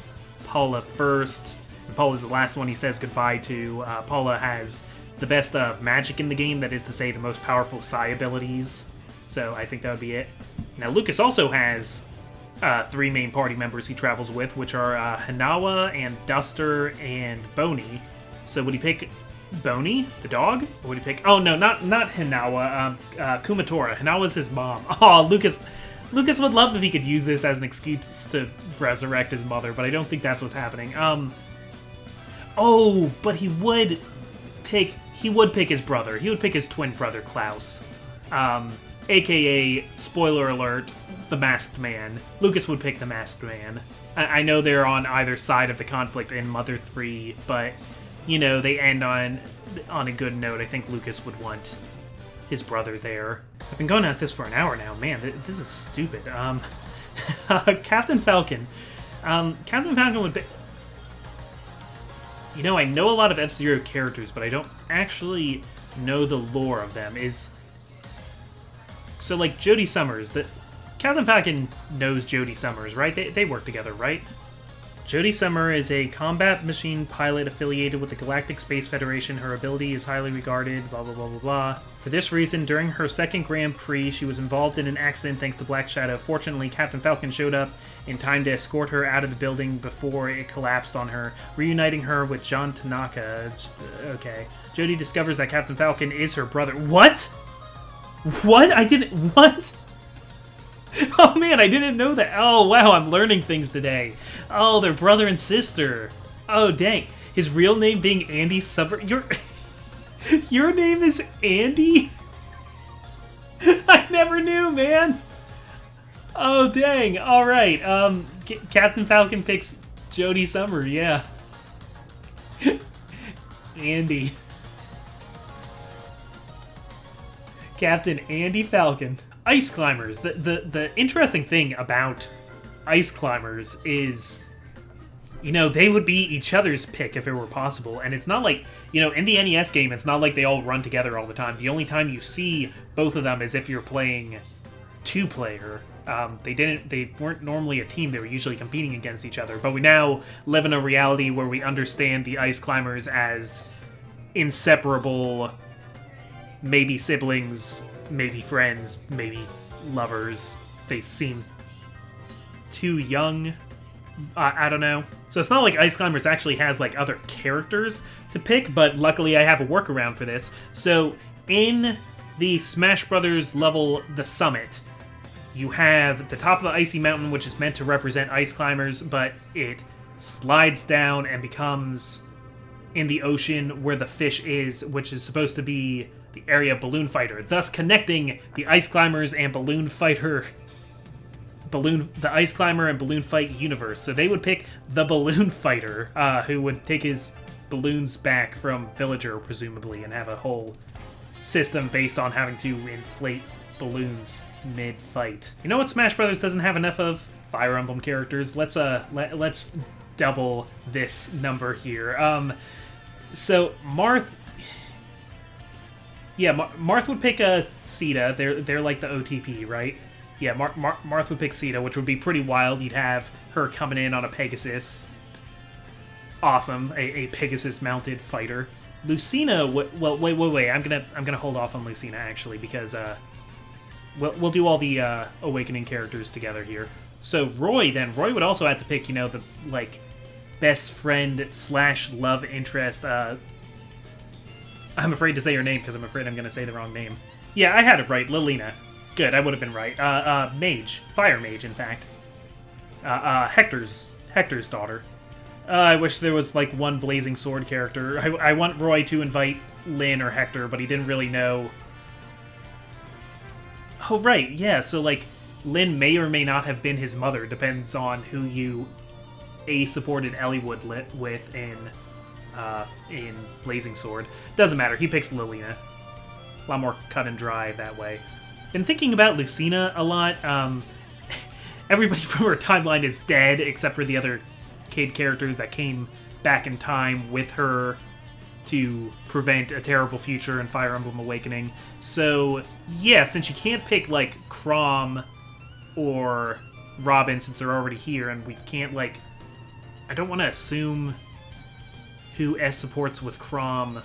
Paula first. And Paula's the last one he says goodbye to. Paula has the best magic in the game, that is to say, the most powerful Psi abilities. So I think that would be it. Now, Lucas also has three main party members he travels with, which are Hanawa and Duster and Boney. So would he pick Boney, the dog? Or would he pick... Oh, no, not Hanawa. Kumatora. Hanawa's his mom. Oh, Lucas would love if he could use this as an excuse to resurrect his mother, but I don't think that's what's happening. Oh, but he would pick his brother. He would pick his twin brother, Klaus. AKA, spoiler alert, the Masked Man. Lucas would pick the Masked Man. I know they're on either side of the conflict in Mother 3, but... You know, they end on a good note. I think Lucas would want his brother there. I've been going at this for an hour now. Man, this is stupid. Captain Falcon. Captain Falcon would be... You know, I know a lot of F-Zero characters, but I don't actually know the lore of them. So, like, Jodie Summers. Captain Falcon knows Jodie Summers, right? They work together, right? Jodie Summer is a combat machine pilot affiliated with the Galactic Space Federation. Her ability is highly regarded, blah, blah, blah, blah, blah. For this reason, during her second Grand Prix, she was involved in an accident thanks to Black Shadow. Fortunately, Captain Falcon showed up in time to escort her out of the building before it collapsed on her, reuniting her with John Tanaka. Okay. Jodie discovers that Captain Falcon is her brother. What? What? What? Oh man, I didn't know that. Oh wow, I'm learning things today. Oh, they're brother and sister. Oh dang. His real name being Andy Summer. Your name is Andy? I never knew, man. Oh dang. Alright. Captain Falcon picks Jodie Summer, yeah. Andy. Captain Andy Falcon. Ice climbers. The interesting thing about ice climbers is they would be each other's pick if it were possible. And it's not like, in the NES game, it's not like they all run together all the time. The only time you see both of them is if you're playing two-player. They weren't normally a team. They were usually competing against each other. But we now live in a reality where we understand the Ice Climbers as inseparable, maybe siblings, maybe friends, maybe lovers. They seem too young. I don't know. So it's not like Ice Climbers actually has like other characters to pick, but luckily I have a workaround for this. So in the Smash Brothers level, The Summit, you have the top of the icy mountain, which is meant to represent Ice Climbers, but it slides down and becomes in the ocean where the fish is, which is supposed to be the area of Balloon Fighter, thus connecting the Ice Climbers and Balloon Fighter, the Ice Climber and Balloon Fight universe. So they would pick the Balloon Fighter, who would take his balloons back from Villager, presumably, and have a whole system based on having to inflate balloons mid-fight. You know what Smash Brothers doesn't have enough of? Fire Emblem characters. Let's double this number here. So Marth, Marth would pick Sita. They're like the OTP, right? Yeah, Marth would pick Sita, which would be pretty wild. You'd have her coming in on a Pegasus. Awesome, a Pegasus-mounted fighter. Lucina, well, wait. I'm gonna hold off on Lucina actually because we'll do all the Awakening characters together here. So Roy would also have to pick, the like best friend / love interest. I'm afraid to say her name because I'm afraid I'm gonna say the wrong name. Yeah, I had it right, Lilina. Good, I would have been right. Mage, Fire Mage, in fact. Hector's daughter. I wish there was like one Blazing Sword character. I want Roy to invite Lyn or Hector, but he didn't really know. Oh right, yeah. So like, Lyn may or may not have been his mother. Depends on who you supported Elliewood with in Blazing Sword. Doesn't matter. He picks Lilina. A lot more cut and dry that way. Been thinking about Lucina a lot. Everybody from her timeline is dead except for the other kid characters that came back in time with her to prevent a terrible future in Fire Emblem Awakening. So, yeah, since you can't pick, like, Chrom or Robin since they're already here, and we can't, like... I don't want to assume who S supports with Chrom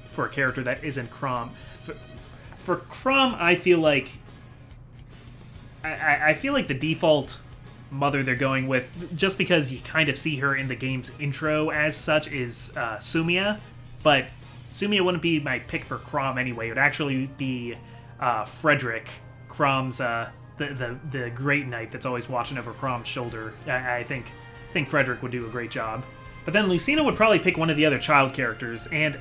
for a character that isn't Chrom. For Chrom, I feel like... I feel like the default mother they're going with, just because you kind of see her in the game's intro as such, is Sumia, but Sumia wouldn't be my pick for Chrom anyway. It would actually be Frederick, Chrom's the great knight that's always watching over Chrom's shoulder. I think Frederick would do a great job. But then Lucina would probably pick one of the other child characters, and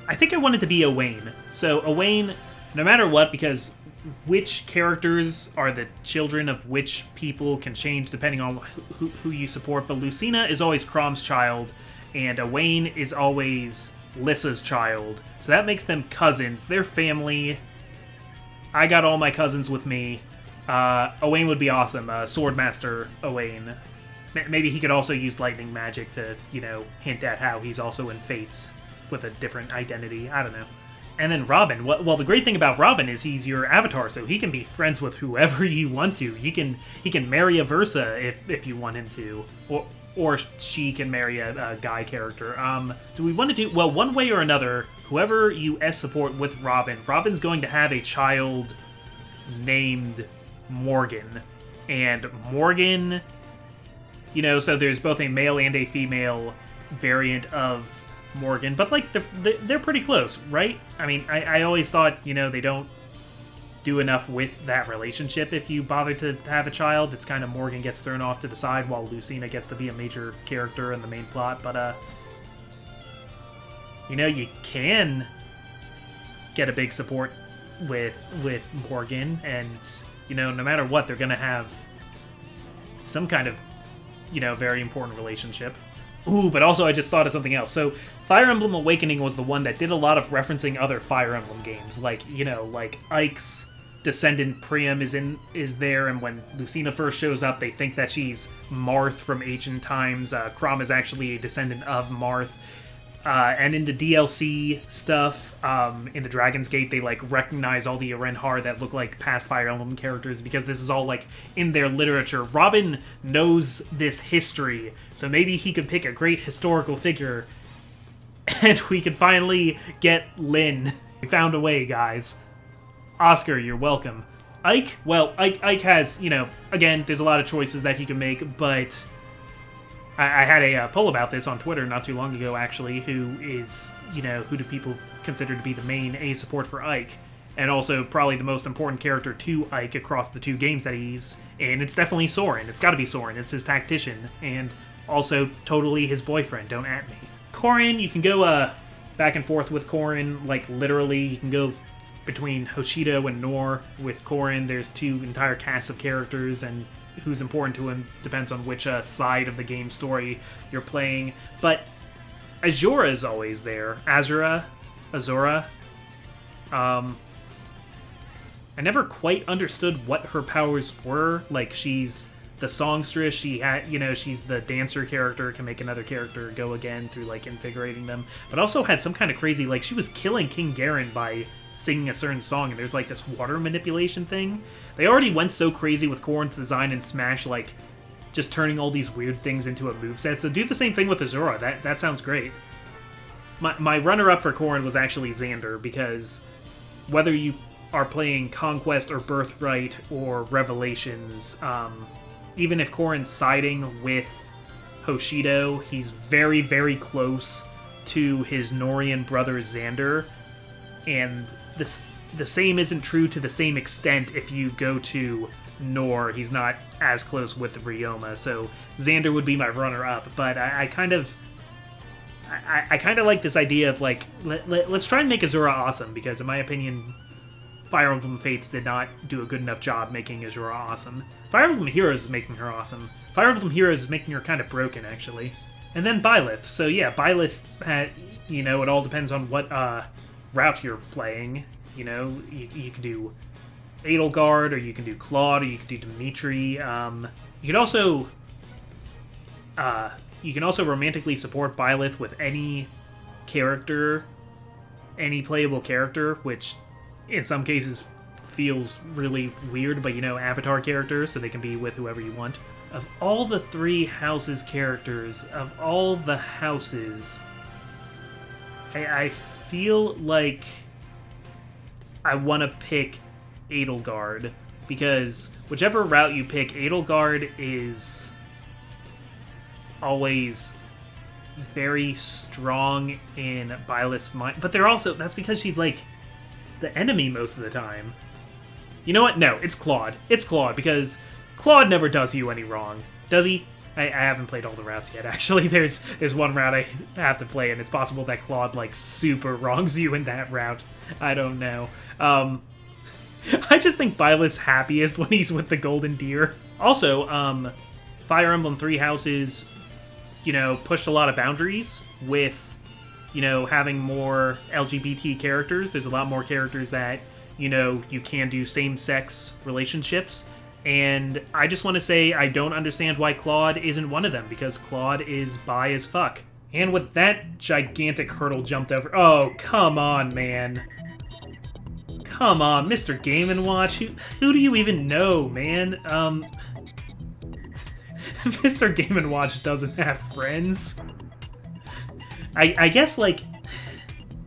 I think I wanted to be Owain. So Owain, no matter what, because which characters are the children of which people can change depending on who you support, but Lucina is always Chrom's child, and Owain is always Lissa's child. So that makes them cousins. They're family. I got all my cousins with me. Owain would be awesome. Swordmaster Owain. Maybe he could also use lightning magic to, hint at how he's also in Fates with a different identity. I don't know. And then Robin. Well, the great thing about Robin is he's your avatar, so he can be friends with whoever you want to. He can marry a Versa if you want him to, or she can marry a guy character. Do we want to do... Well, one way or another, whoever you support with Robin's going to have a child named Morgan. And Morgan, so there's both a male and a female variant of Morgan, but like they're pretty close, right? I mean, I always thought, they don't do enough with that relationship if you bother to have a child. It's kind of Morgan gets thrown off to the side while Lucina gets to be a major character in the main plot, but you can get a big support with Morgan, and no matter what, they're gonna have some kind of very important relationship. Ooh, but also I just thought of something else. So Fire Emblem Awakening was the one that did a lot of referencing other Fire Emblem games, like, like Ike's descendant Priam is there, and when Lucina first shows up, they think that she's Marth from ancient times. Crom is actually a descendant of Marth. And in the DLC stuff, in the Dragon's Gate, they like recognize all the Arenhar that look like past Fire Emblem characters because this is all like in their literature. Robin knows this history, so maybe he could pick a great historical figure, and we could finally get Lyn. We found a way, guys. Oscar, you're welcome. Ike? Well, Ike has, again, there's a lot of choices that he can make, but I had a poll about this on Twitter not too long ago, actually, who do people consider to be the main A support for Ike, and also probably the most important character to Ike across the 2 games that he's in. It's definitely Soren. It's gotta be Soren. It's his tactician, and also totally his boyfriend. Don't at me. Corrin, you can go back and forth with Corrin, like literally, you can go between Hoshido and Nor with Corrin. There's 2 entire casts of characters, and who's important to him depends on which side of the game story you're playing. But Azura is always there. Azura. I never quite understood what her powers were. Like, she's the songstress. She's the dancer character, can make another character go again through like invigorating them. But also had some kind of crazy, like, she was killing King Garen by singing a certain song, and there's like this water manipulation thing. They already went so crazy with Corrin's design in Smash, like just turning all these weird things into a moveset. So do the same thing with Azura. That sounds great. My runner-up for Corrin was actually Xander, because whether you are playing Conquest or Birthright or Revelations, even if Corrin's siding with Hoshido, he's very, very close to his Norian brother Xander, and the same isn't true to the same extent if you go to Nor. He's not as close with Ryoma, so Xander would be my runner-up. But I kind of like this idea of like let's try and make Azura awesome, because in my opinion, Fire Emblem Fates did not do a good enough job making Azura awesome. Fire Emblem Heroes is making her awesome. Fire Emblem Heroes is making her kind of broken, actually. And then Byleth. So yeah, Byleth had, it all depends on what route you're playing. You can do Edelgard, or you can do Claude, or you can do Dimitri. You can also romantically support Byleth with any character, any playable character, which in some cases feels really weird, but avatar characters, so they can be with whoever you want. Of all the 3 houses characters, of all the houses, I feel like I want to pick Edelgard, because whichever route you pick, Edelgard is always very strong in Byleth's mind, but that's because she's like the enemy most of the time. You know what? No, it's Claude. It's Claude, because Claude never does you any wrong. Does he? I haven't played all the routes yet, actually. There's one route I have to play, and it's possible that Claude, like, super wrongs you in that route. I don't know. I just think Byleth's happiest when he's with the Golden Deer. Also, Fire Emblem 3 Houses, pushed a lot of boundaries with, having more LGBT characters. There's a lot more characters that, you can do same-sex relationships. And I just want to say I don't understand why Claude isn't one of them, because Claude is bi as fuck. And with that gigantic hurdle jumped over... Oh, come on, man. Come on, Mr. Game & Watch. Who do you even know, man? Mr. Game & Watch doesn't have friends. I guess, like...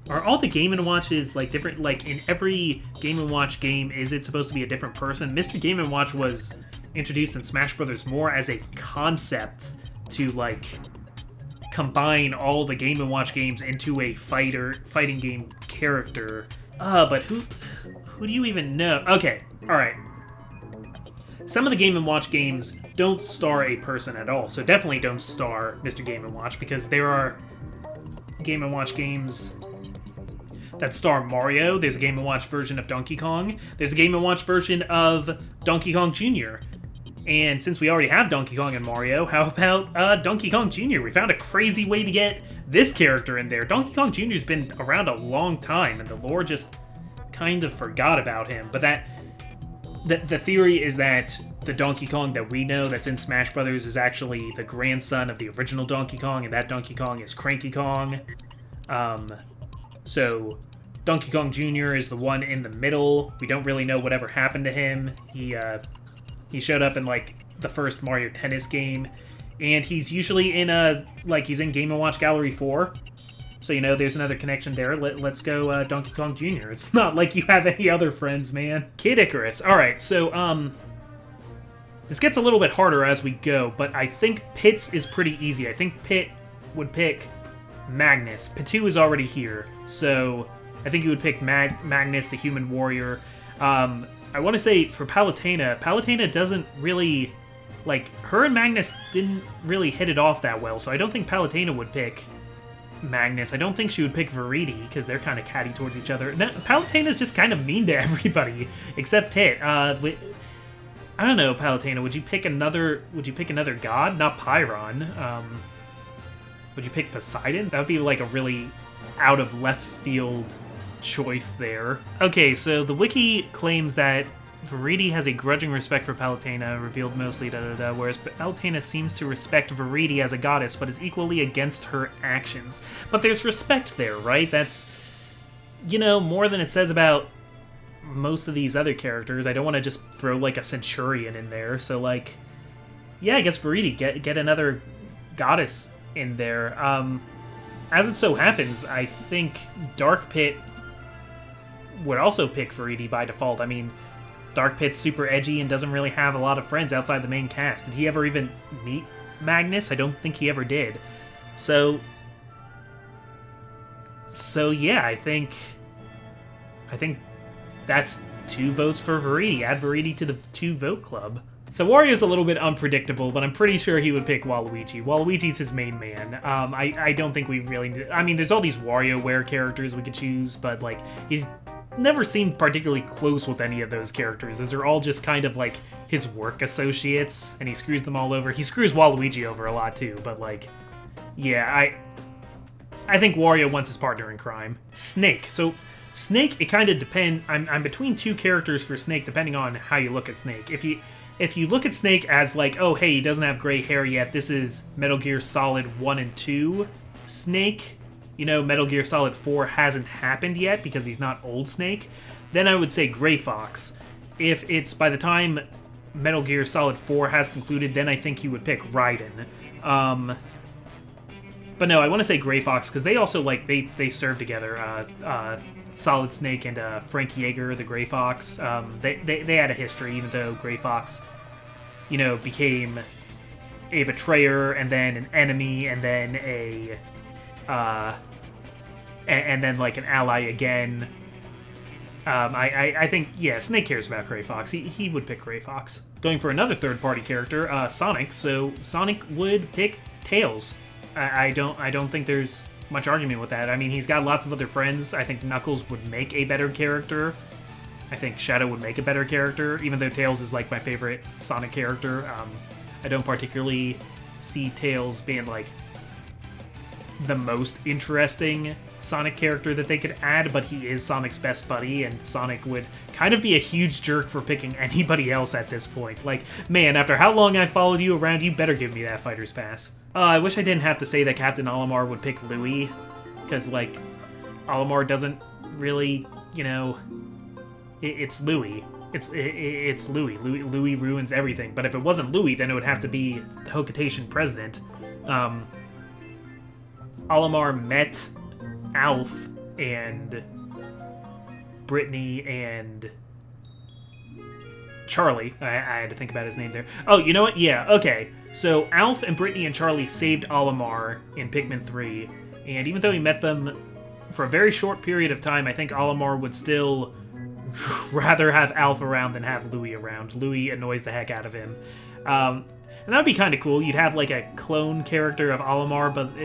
Are all the Game & Watches, like, different? Like, in every Game & Watch game, is it supposed to be a different person? Mr. Game & Watch was introduced in Smash Bros. More as a concept to, like, combine all the Game & Watch games into a fighting game character. But who do you even know? Okay, alright. Some of the Game & Watch games don't star a person at all, so definitely don't star Mr. Game & Watch, because there are Game & Watch games that star Mario. There's a Game & Watch version of Donkey Kong. There's a Game & Watch version of Donkey Kong Jr. And since we already have Donkey Kong and Mario, how about Donkey Kong Jr.? We found a crazy way to get this character in there. Donkey Kong Jr.'s been around a long time, and the lore just kind of forgot about him. But that the theory is that the Donkey Kong that we know that's in Smash Brothers is actually the grandson of the original Donkey Kong, and that Donkey Kong is Cranky Kong. So Donkey Kong Jr. is the one in the middle. We don't really know whatever happened to him. He showed up in, like, the first Mario Tennis game, and he's usually in he's in Game & Watch Gallery 4. So, there's another connection there. Let's go Donkey Kong Jr. It's not like you have any other friends, man. Kid Icarus. Alright, so, this gets a little bit harder as we go, but I think Pit's is pretty easy. I think Pit would pick Magnus. Pitu is already here, so I think he would pick Magnus, the human warrior. I want to say for Palutena doesn't really, like, her and Magnus didn't really hit it off that well, so I don't think Palutena would pick Magnus. I don't think she would pick Viridi, because they're kind of catty towards each other. Palutena's just kind of mean to everybody, except Pit. I don't know, Palutena, would you pick another god? Not Pyron. Would you pick Poseidon? That would be, like, a really out of left field choice there. Okay, so the wiki claims that Viridi has a grudging respect for Palutena, revealed mostly whereas Palutena seems to respect Viridi as a goddess, but is equally against her actions. But there's respect there, right? That's, more than it says about most of these other characters. I don't want to just throw, like, a Centurion in there, so, like, yeah, I guess Viridi, get another goddess in there. As it so happens, I think Dark Pit would also pick Viridi by default. I mean, Dark Pit's super edgy and doesn't really have a lot of friends outside the main cast. Did he ever even meet Magnus? I don't think he ever did. So yeah, I think that's 2 votes for Viridi. Add Viridi to the 2-vote club. So Wario's a little bit unpredictable, but I'm pretty sure he would pick Waluigi. Waluigi's his main man. I don't think we really... I mean, there's all these WarioWare characters we could choose, but, like, he's never seemed particularly close with any of those characters, as they're all just kind of, like, his work associates, and he screws them all over. He screws Waluigi over a lot, too, but, like, yeah, I think Wario wants his partner in crime. Snake. So Snake, it kind of depends... I'm between 2 characters for Snake, depending on how you look at Snake. If you look at Snake as, like, oh, hey, he doesn't have gray hair yet, this is Metal Gear Solid 1 and 2 Snake, Metal Gear Solid 4 hasn't happened yet because he's not old Snake, then I would say Gray Fox. If it's by the time Metal Gear Solid 4 has concluded, then I think he would pick Raiden. But no, I want to say Gray Fox, because they also, like, they served together. Solid Snake and Frank Yeager, the Gray Fox, they had a history, even though Gray Fox, became a betrayer, and then an enemy, and then and then, like, an ally again. I think, yeah, Snake cares about Gray Fox. He would pick Gray Fox. Going for another third-party character, Sonic. So Sonic would pick Tails. I don't think there's much argument with that. I mean, he's got lots of other friends. I think Knuckles would make a better character. I think Shadow would make a better character, even though Tails is, like, my favorite Sonic character. I don't particularly see Tails being, like, the most interesting Sonic character that they could add, but he is Sonic's best buddy, and Sonic would kind of be a huge jerk for picking anybody else at this point. Like, man, after how long I followed you around, you better give me that fighter's pass. I wish I didn't have to say that Captain Olimar would pick Louie, because, like, Olimar doesn't really, it's Louie. It's Louie. Louie ruins everything, but if it wasn't Louie, then it would have to be the Hokitation president. Olimar met Alf and Brittany and Charlie. I had to think about his name there. Oh, you know what? Yeah, okay. So Alf and Brittany and Charlie saved Olimar in Pikmin 3, and even though he met them for a very short period of time, I think Olimar would still rather have Alf around than have Louie around. Louie annoys the heck out of him. And that would be kind of cool. You'd have, like, a clone character of Olimar, but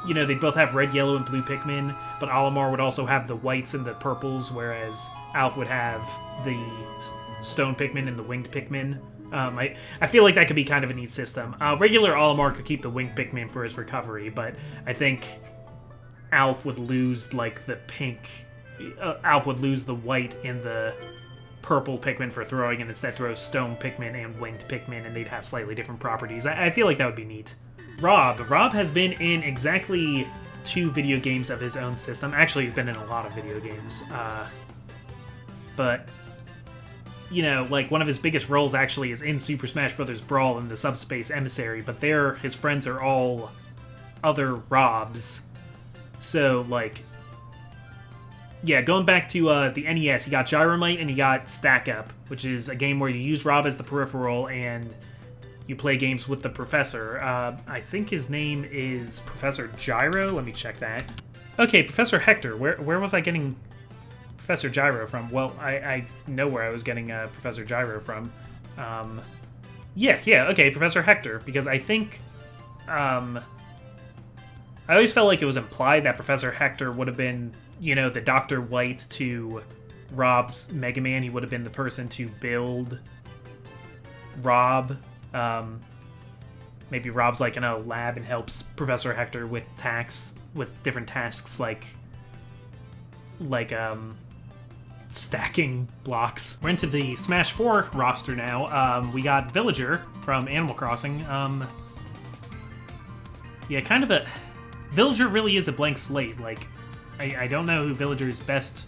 they'd both have red, yellow, and blue Pikmin, but Olimar would also have the whites and the purples, whereas Alf would have the stone Pikmin and the winged Pikmin. I feel like that could be kind of a neat system. Regular Olimar could keep the winged Pikmin for his recovery, but I think Alf would lose, like, the pink... Alf would lose the white and the purple Pikmin for throwing and instead throw stone Pikmin and winged Pikmin, and they'd have slightly different properties. I feel like that would be neat. Rob has been in exactly 2 video games of his own system. Actually, he's been in a lot of video games. But, you know, like, one of his biggest roles actually is in Super Smash Bros. Brawl in the Subspace Emissary, but there, his friends are all other Robs. So, like, yeah, going back to the NES, you got Gyromite and you got Stack Up, which is a game where you use Rob as the peripheral and you play games with the professor. I think his name is Professor Gyro. Let me check that. Okay, Professor Hector. Where was I getting Professor Gyro from? Well, I know where I was getting Professor Gyro from. Yeah, okay, Professor Hector, because I think... I always felt like it was implied that Professor Hector would have been, you know, the Dr. White to Rob's Mega Man. He would have been the person to build Rob. Maybe Rob's like in a lab and helps Professor Hector with different tasks like stacking blocks. We're into the Smash 4 roster now. We got Villager from Animal Crossing. Yeah, kind of a... Villager really is a blank slate. Like, I don't know who Villager's best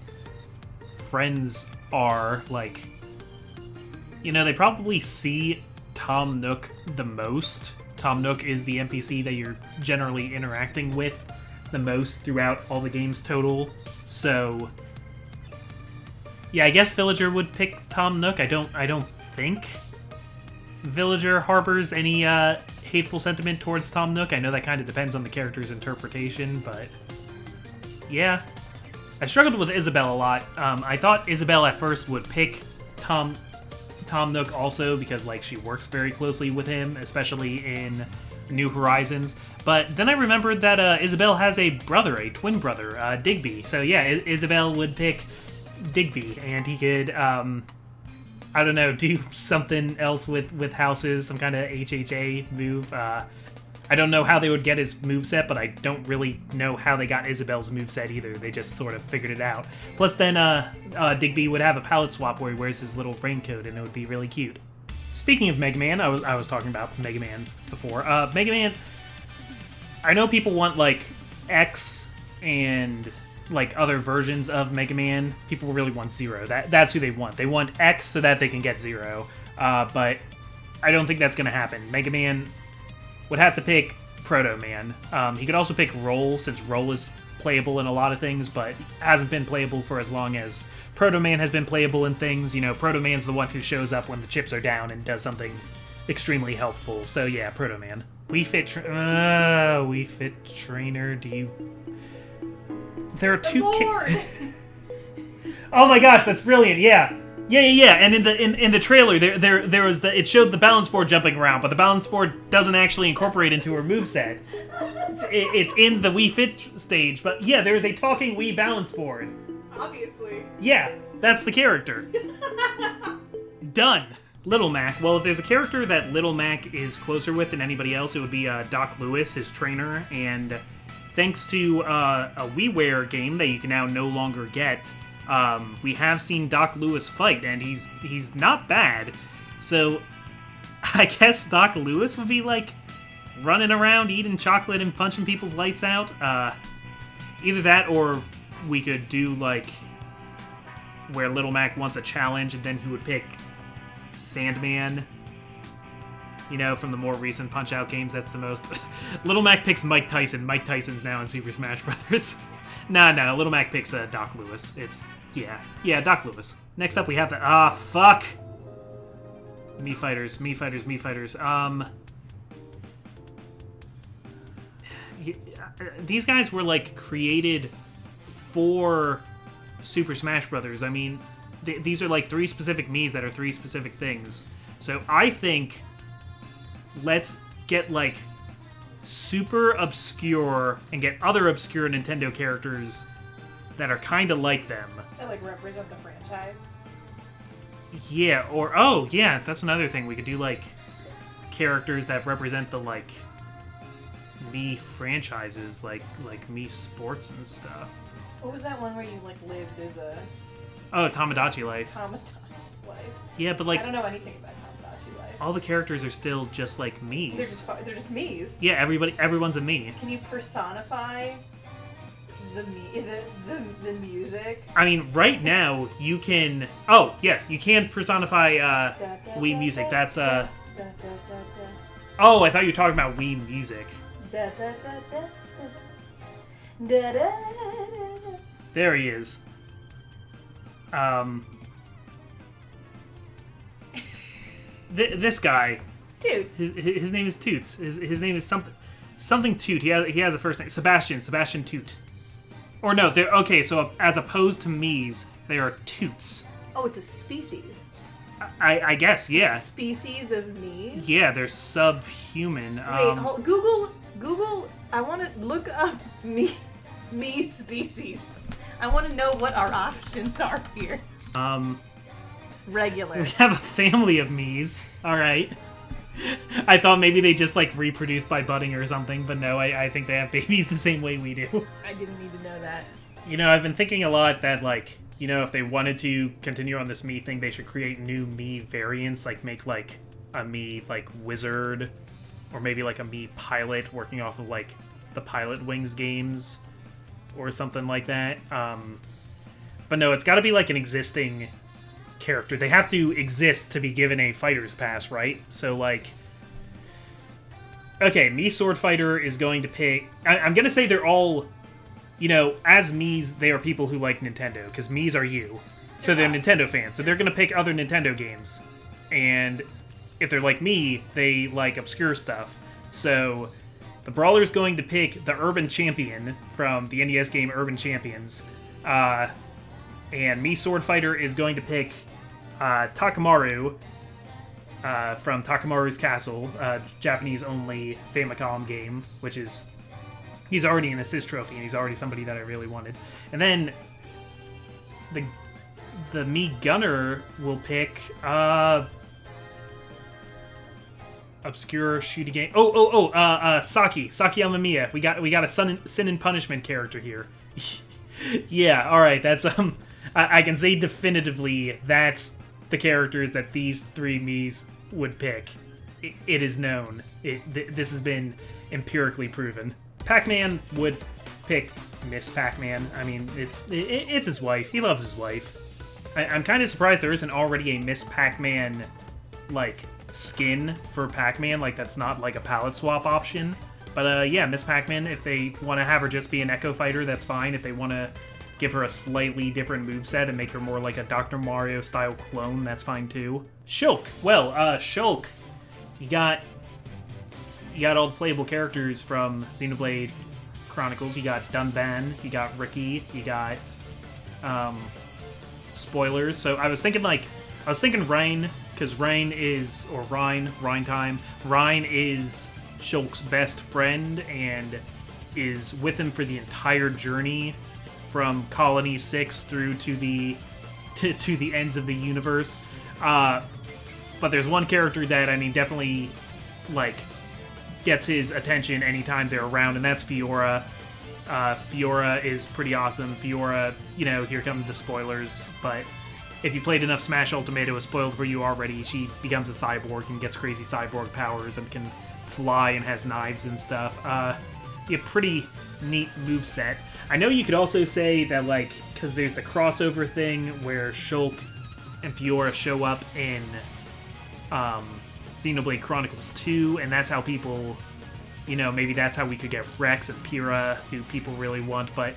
friends are. Like, you know, they probably see Tom Nook the most. Tom Nook is the NPC that you're generally interacting with the most throughout all the games total. So, yeah, I guess Villager would pick Tom Nook. I don't think Villager harbors any hateful sentiment towards Tom Nook. I know that kind of depends on the character's interpretation, but yeah. I struggled with Isabelle a lot. I thought Isabelle at first would pick Tom Nook also because, like, she works very closely with him, especially in New Horizons. But then I remembered that Isabelle has a brother, a twin brother, Digby. So yeah, Isabelle would pick Digby, and he could, I don't know, do something else with houses, some kind of HHA move. I don't know how they would get his moveset, but I don't really know how they got Isabelle's moveset either. They just sort of figured it out. Plus then Digby would have a palette swap where he wears his little raincoat, and it would be really cute. Speaking of Mega Man, I was talking about Mega Man before. Mega Man, I know people want, like, X and... like other versions of Mega Man. People really want Zero. That's who they want. They want X so that they can get Zero. But I don't think that's going to happen. Mega Man would have to pick Proto Man. He could also pick Roll, since Roll is playable in a lot of things, but hasn't been playable for as long as Proto Man has been playable in things. You know, Proto Man's the one who shows up when the chips are down and does something extremely helpful. So yeah, Proto Man. Wii Fit Trainer, do you... There are two. Oh my gosh, that's brilliant! Yeah. And in the trailer, there was it showed the balance board jumping around, but the balance board doesn't actually incorporate into her moveset. It's in the Wii Fit stage, but yeah, there is a talking Wii balance board. Obviously. Yeah, that's the character. Done. Little Mac. Well, if there's a character that Little Mac is closer with than anybody else, it would be Doc Lewis, his trainer, and thanks to a WiiWare game that you can now no longer get, we have seen Doc Lewis fight, and he's not bad. So I guess Doc Lewis would be, like, running around eating chocolate and punching people's lights out. Either that, or we could do, like, where Little Mac wants a challenge, and then he would pick Sandman. You know, from the more recent Punch-Out games, that's the most... Little Mac picks Mike Tyson. Mike Tyson's now in Super Smash Bros. No, Little Mac picks Doc Lewis. It's... Yeah, Doc Lewis. Next up, we have the... fuck! Mii Fighters. These guys were, like, created for Super Smash Bros. I mean, these are, like, 3 specific Miis that are 3 specific things. So I think... let's get, like, super obscure and get other obscure Nintendo characters that are kind of like them. That, like, represent the franchise? Yeah, or... oh, yeah, that's another thing. We could do, like, characters that represent the, like, Mii franchises, like Mii Sports and stuff. What was that one where you, like, lived as a Oh, Tamagotchi Life. Tamagotchi Life. Yeah, but like I don't know anything about Tamagotchi Life. all the characters are still just like Miis. They're just Miis. Yeah, everyone's a Mii. Can you personify the music? I mean, right now you can. Oh yes, you can personify Wii music. That's Oh, I thought you were talking about Wii music. There he is. This guy. Toots. His name is Toots. His name is something Toot. He has a first name. Sebastian Toot. Or no, they're okay. So as opposed to Miis, they are Toots. Oh, it's a species. I guess, yeah. A species of Miis. Yeah, they're subhuman. Wait, Google. I want to look up me species. I want to know what our options are here. Regular. We have a family of Miis. All right. I thought maybe they just like reproduced by budding or something, but no, I think they have babies the same way we do. I didn't need to know that. You know, I've been thinking a lot that like, you know, if they wanted to continue on this Mii thing, they should create new Mii variants, like make like a Mii like wizard, or maybe like a Mii pilot working off of like the Pilot Wings games, or something like that. But no, it's got to be like an existing character. They have to exist to be given a fighter's pass, right? So like, okay, Mii Sword Fighter is going to pick. I'm gonna say they're all, you know, as Miis, they are people who like Nintendo, because Miis are you. So they're Nintendo fans. So they're going to pick other Nintendo games. And if they're like me, they like obscure stuff. So the Brawler's going to pick the Urban Champion from the NES game Urban Champions. And Mii Sword Fighter is going to pick Takamaru from Takamaru's Castle, Japanese-only Famicom game, which is... He's already an assist trophy, and he's already somebody that I really wanted. And then the Mii Gunner will pick obscure shooting game. Saki Amamiya. We got a Sin and Punishment character here. Yeah, all right. That's I can say definitively that's the characters that these three Miis would pick. It is known. This has been empirically proven. Pac-Man would pick Miss Pac-Man. I mean, it's his wife. He loves his wife. I'm kind of surprised there isn't already a Miss Pac-Man, like, skin for Pac-Man. Like, that's not, like, a palette swap option. But, yeah, Miss Pac-Man, if they want to have her just be an Echo Fighter, that's fine. If they want to give her a slightly different moveset and make her more like a Dr. Mario-style clone, that's fine, too. Shulk. Well, Shulk, you got all the playable characters from Xenoblade Chronicles. You got Dunban, you got Ricky, you got spoilers. So I was thinking Rhine, because Rhine is Shulk's best friend and is with him for the entire journey from Colony 6 through to the ends of the universe. But there's one character that, I mean, definitely, like, gets his attention anytime they're around, and that's Fiora. Fiora is pretty awesome. Fiora, you know, here come the spoilers, but if you played enough Smash Ultimate, it was spoiled for you already. She becomes a cyborg and gets crazy cyborg powers and can fly and has knives and stuff. Yeah, pretty neat moveset. I know you could also say that, like, because there's the crossover thing where Shulk and Fiora show up in Xenoblade Chronicles 2, and that's how people, you know, maybe that's how we could get Rex and Pyrrha, who people really want, but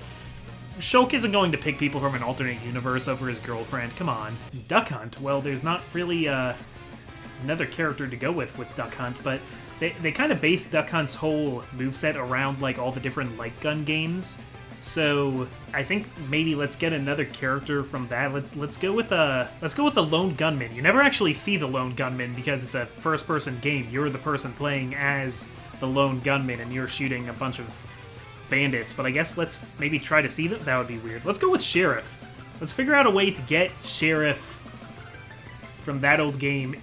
Shulk isn't going to pick people from an alternate universe over his girlfriend. Come on. Duck Hunt. Well, there's not really another character to go with Duck Hunt, but they kind of base Duck Hunt's whole moveset around, like, all the different light gun games. So I think maybe let's get another character from that. Let's go with the Lone Gunman. You never actually see the Lone Gunman because it's a first-person game. You're the person playing as the Lone Gunman, and you're shooting a bunch of bandits. But I guess let's maybe try to see them. That would be weird. Let's go with Sheriff. Let's figure out a way to get Sheriff from that old game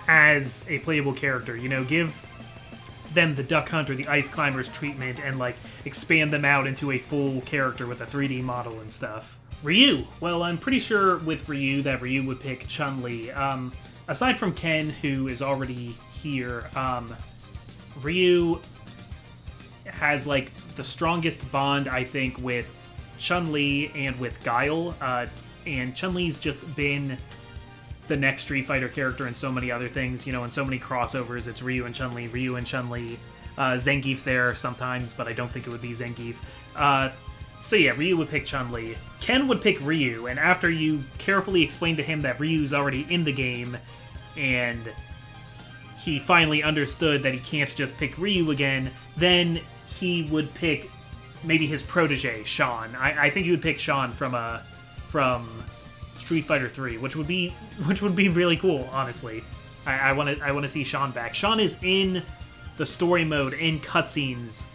as a playable character. You know, give them the Duck Hunt or the Ice Climbers treatment and, like, expand them out into a full character with a 3D model and stuff. Ryu. Well, I'm pretty sure with Ryu that Ryu would pick Chun-Li. Aside from Ken, who is already here, Ryu has, like, the strongest bond, I think, with Chun-Li and with Guile. And Chun-Li's just been the next Street Fighter character and so many other things, you know, in so many crossovers. It's Ryu and Chun-Li, Ryu and Chun-Li. Zangief's there sometimes, but I don't think it would be Zangief. So yeah, Ryu would pick Chun-Li. Ken would pick Ryu, and after you carefully explain to him that Ryu's already in the game, and he finally understood that he can't just pick Ryu again, then he would pick maybe his protege, Sean. I think he would pick Sean from Street Fighter 3, which would be really cool, honestly. I want to see Sean back. Sean is in the story mode in cutscenes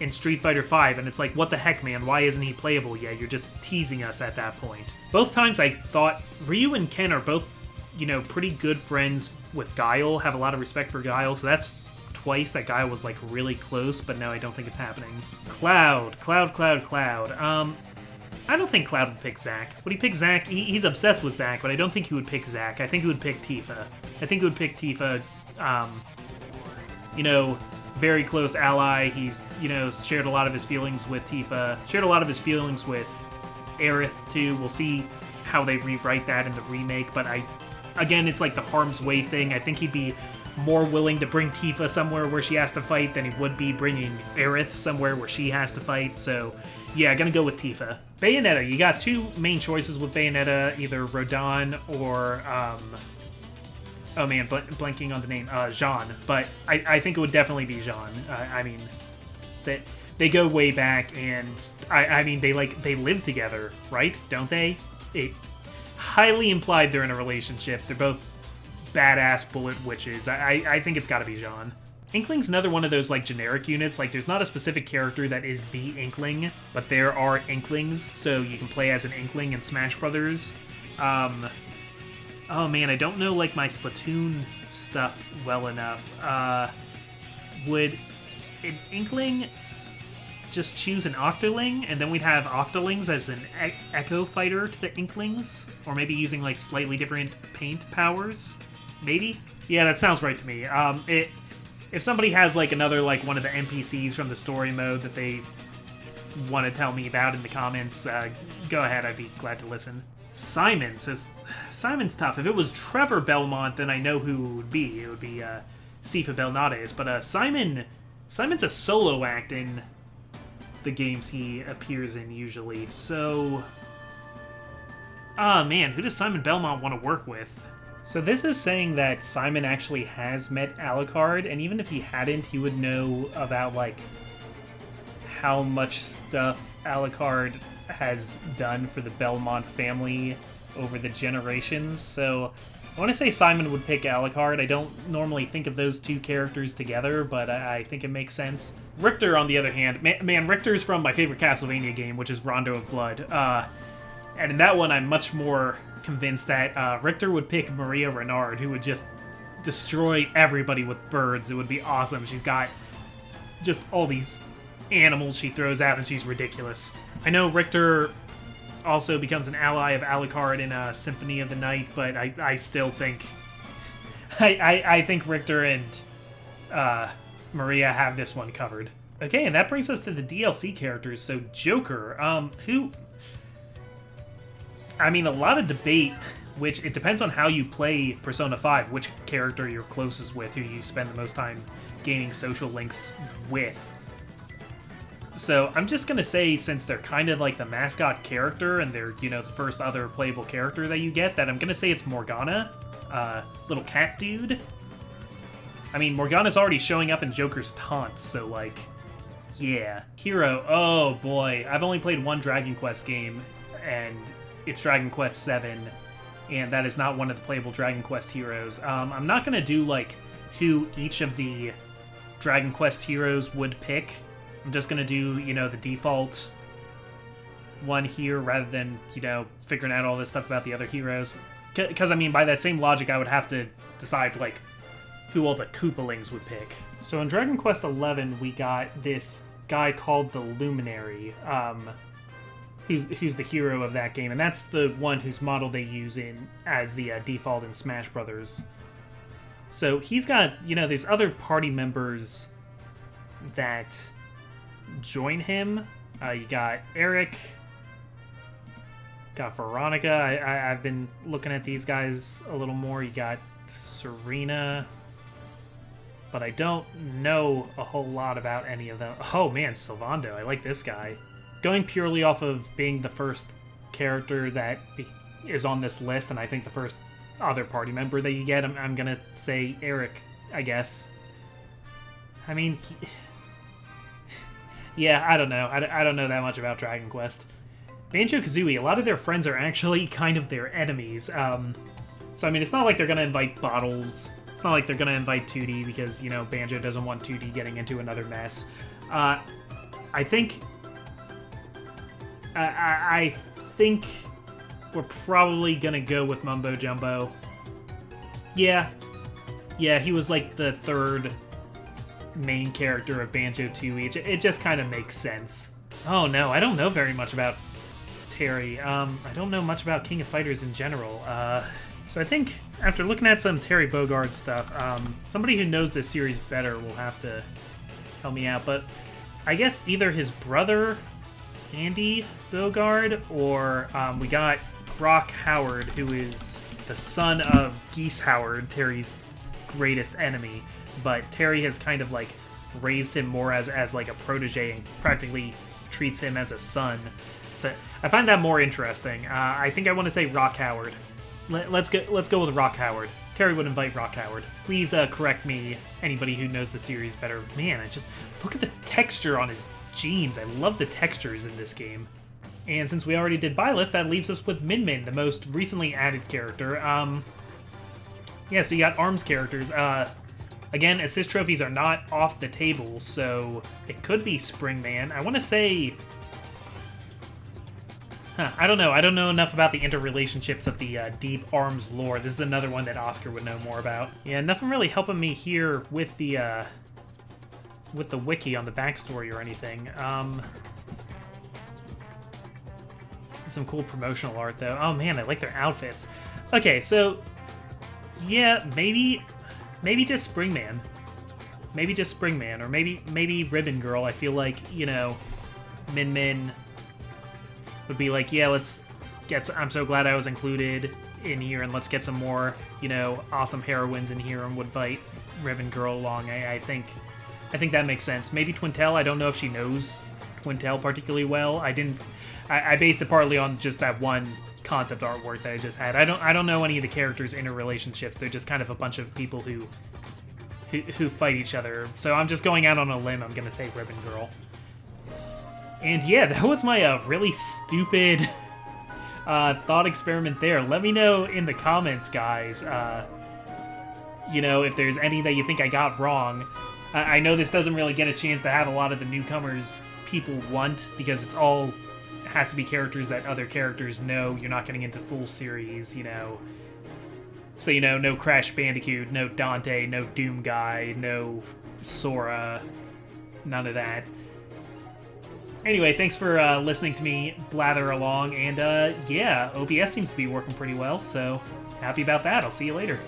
in Street Fighter 5, and it's like, what the heck, man? Why isn't he playable yet? You're just teasing us at that point. Both times I thought Ryu and Ken are both, you know, pretty good friends with Guile, have a lot of respect for Guile, so that's twice that Guile was, like, really close, but no, I don't think it's happening. Cloud. I don't think Cloud would pick Zack. Would he pick Zack? He's obsessed with Zack, but I don't think he would pick Zack. I think he would pick Tifa. You know, very close ally. He's, you know, shared a lot of his feelings with Tifa. Shared a lot of his feelings with Aerith, too. We'll see how they rewrite that in the remake, but again, it's like the harm's way thing. I think he'd be more willing to bring Tifa somewhere where she has to fight than he would be bringing Aerith somewhere where she has to fight, so yeah, gonna go with Tifa. Bayonetta, you got two main choices with Bayonetta, either Rodin or, oh man, blanking on the name, Jean, but I think it would definitely be Jean. I mean, they go way back, and I mean, they live together, right? Don't they? It highly implied they're in a relationship. They're both badass bullet witches. I think it's gotta be Jean. Inkling's another one of those, like, generic units. Like, there's not a specific character that is the Inkling, but there are Inklings, so you can play as an Inkling in Smash Brothers. Oh man, I don't know, like, my Splatoon stuff well enough. Would an Inkling just choose an Octoling, and then we'd have Octolings as an Echo Fighter to the Inklings? Or maybe using, like, slightly different paint powers? Maybe? Yeah, that sounds right to me. If somebody has, like, another, like, one of the NPCs from the story mode that they want to tell me about in the comments, go ahead, I'd be glad to listen. Simon. So, Simon's tough. If it was Trevor Belmont, then I know who it would be. It would be, Sifa Belnades. But, Simon's a solo act in the games he appears in, usually. So, man, who does Simon Belmont want to work with? So this is saying that Simon actually has met Alucard, and even if he hadn't, he would know about, like, how much stuff Alucard has done for the Belmont family over the generations. So I want to say Simon would pick Alucard. I don't normally think of those two characters together, but I think it makes sense. Richter, on the other hand, man, Richter's from my favorite Castlevania game, which is Rondo of Blood. And in that one, I'm much more convinced that Richter would pick Maria Renard, who would just destroy everybody with birds. It would be awesome. She's got just all these animals she throws out, and she's ridiculous. I know Richter also becomes an ally of Alucard in Symphony of the Night, but I still think... I think Richter and Maria have this one covered. Okay, and that brings us to the DLC characters. So Joker, who... I mean, a lot of debate, which it depends on how you play Persona 5, which character you're closest with, who you spend the most time gaining social links with. So I'm just going to say, since they're kind of like the mascot character, and they're, you know, the first other playable character that you get, that I'm going to say it's Morgana, little cat dude. I mean, Morgana's already showing up in Joker's taunts, so, like, yeah. Hero, oh boy. I've only played one Dragon Quest game, and it's Dragon Quest VII, and that is not one of the playable Dragon Quest heroes. I'm not going to do, like, who each of the Dragon Quest heroes would pick. I'm just going to do, you know, the default one here, rather than, you know, figuring out all this stuff about the other heroes. Because, I mean, by that same logic, I would have to decide, like, who all the Koopalings would pick. So in Dragon Quest XI, we got this guy called the Luminary, who's the hero of that game, and that's the one whose model they use as the default in Smash Brothers. So he's got, there's other party members that join him. You got Eric, got Veronica. I've been looking at these guys a little more. You got Serena, but I don't know a whole lot about any of them. Oh man, Sylvando, I like this guy. Going purely off of being the first character that is on this list, and I think the first other party member that you get, I'm gonna say Eric, I guess. I mean, yeah, I don't know. I don't know that much about Dragon Quest. Banjo-Kazooie, a lot of their friends are actually kind of their enemies. So, I mean, it's not like they're gonna invite Bottles. It's not like they're gonna invite 2D because, Banjo doesn't want 2D getting into another mess. I think we're probably gonna go with Mumbo Jumbo. Yeah, he was like the third main character of Banjo-Tooie. It just kind of makes sense. Oh no, I don't know very much about Terry. I don't know much about King of Fighters in general. So I think after looking at some Terry Bogard stuff, somebody who knows this series better will have to help me out. But I guess either his brother, Andy Bogard, or we got Brock Howard, who is the son of Geese Howard, Terry's greatest enemy. But Terry has kind of like raised him more as like a protege and practically treats him as a son. So I find that more interesting. I think I want to say Rock Howard. Let's go with Rock Howard. Terry would invite Rock Howard. Please correct me, anybody who knows the series better. Man, I just look at the texture on his jeans. I love the textures in this game. And since we already did Byleth, that leaves us with Min Min, the most recently added character. Yeah, so you got ARMS characters. Again, assist trophies are not off the table, so it could be Springman. I want to say... I don't know. I don't know enough about the interrelationships of the deep ARMS lore. This is another one that Oscar would know more about. Yeah, nothing really helping me here with the wiki on the backstory or anything. Some cool promotional art, though. Oh man, I like their outfits. Okay, so... yeah, maybe just Springman. Maybe just Springman, or maybe Ribbon Girl. I feel like, Min Min would be like, yeah, let's get... I'm so glad I was included in here, and let's get some more, awesome heroines in here, and would fight Ribbon Girl along. I think that makes sense. Maybe Twintel. I don't know if she knows Twintel particularly well. I based it partly on just that one concept artwork that I just had. I don't know any of the characters' interrelationships. They're just kind of a bunch of people who fight each other. So I'm just going out on a limb. I'm gonna say Ribbon Girl. And yeah, that was my really stupid thought experiment there. Let me know in the comments, guys. If there's any that you think I got wrong. I know this doesn't really get a chance to have a lot of the newcomers people want, because it's all has to be characters that other characters know. You're not getting into full series, So, no Crash Bandicoot, no Dante, no Doom Guy, no Sora, none of that. Anyway, thanks for listening to me blather along, and yeah, OBS seems to be working pretty well, so happy about that. I'll see you later.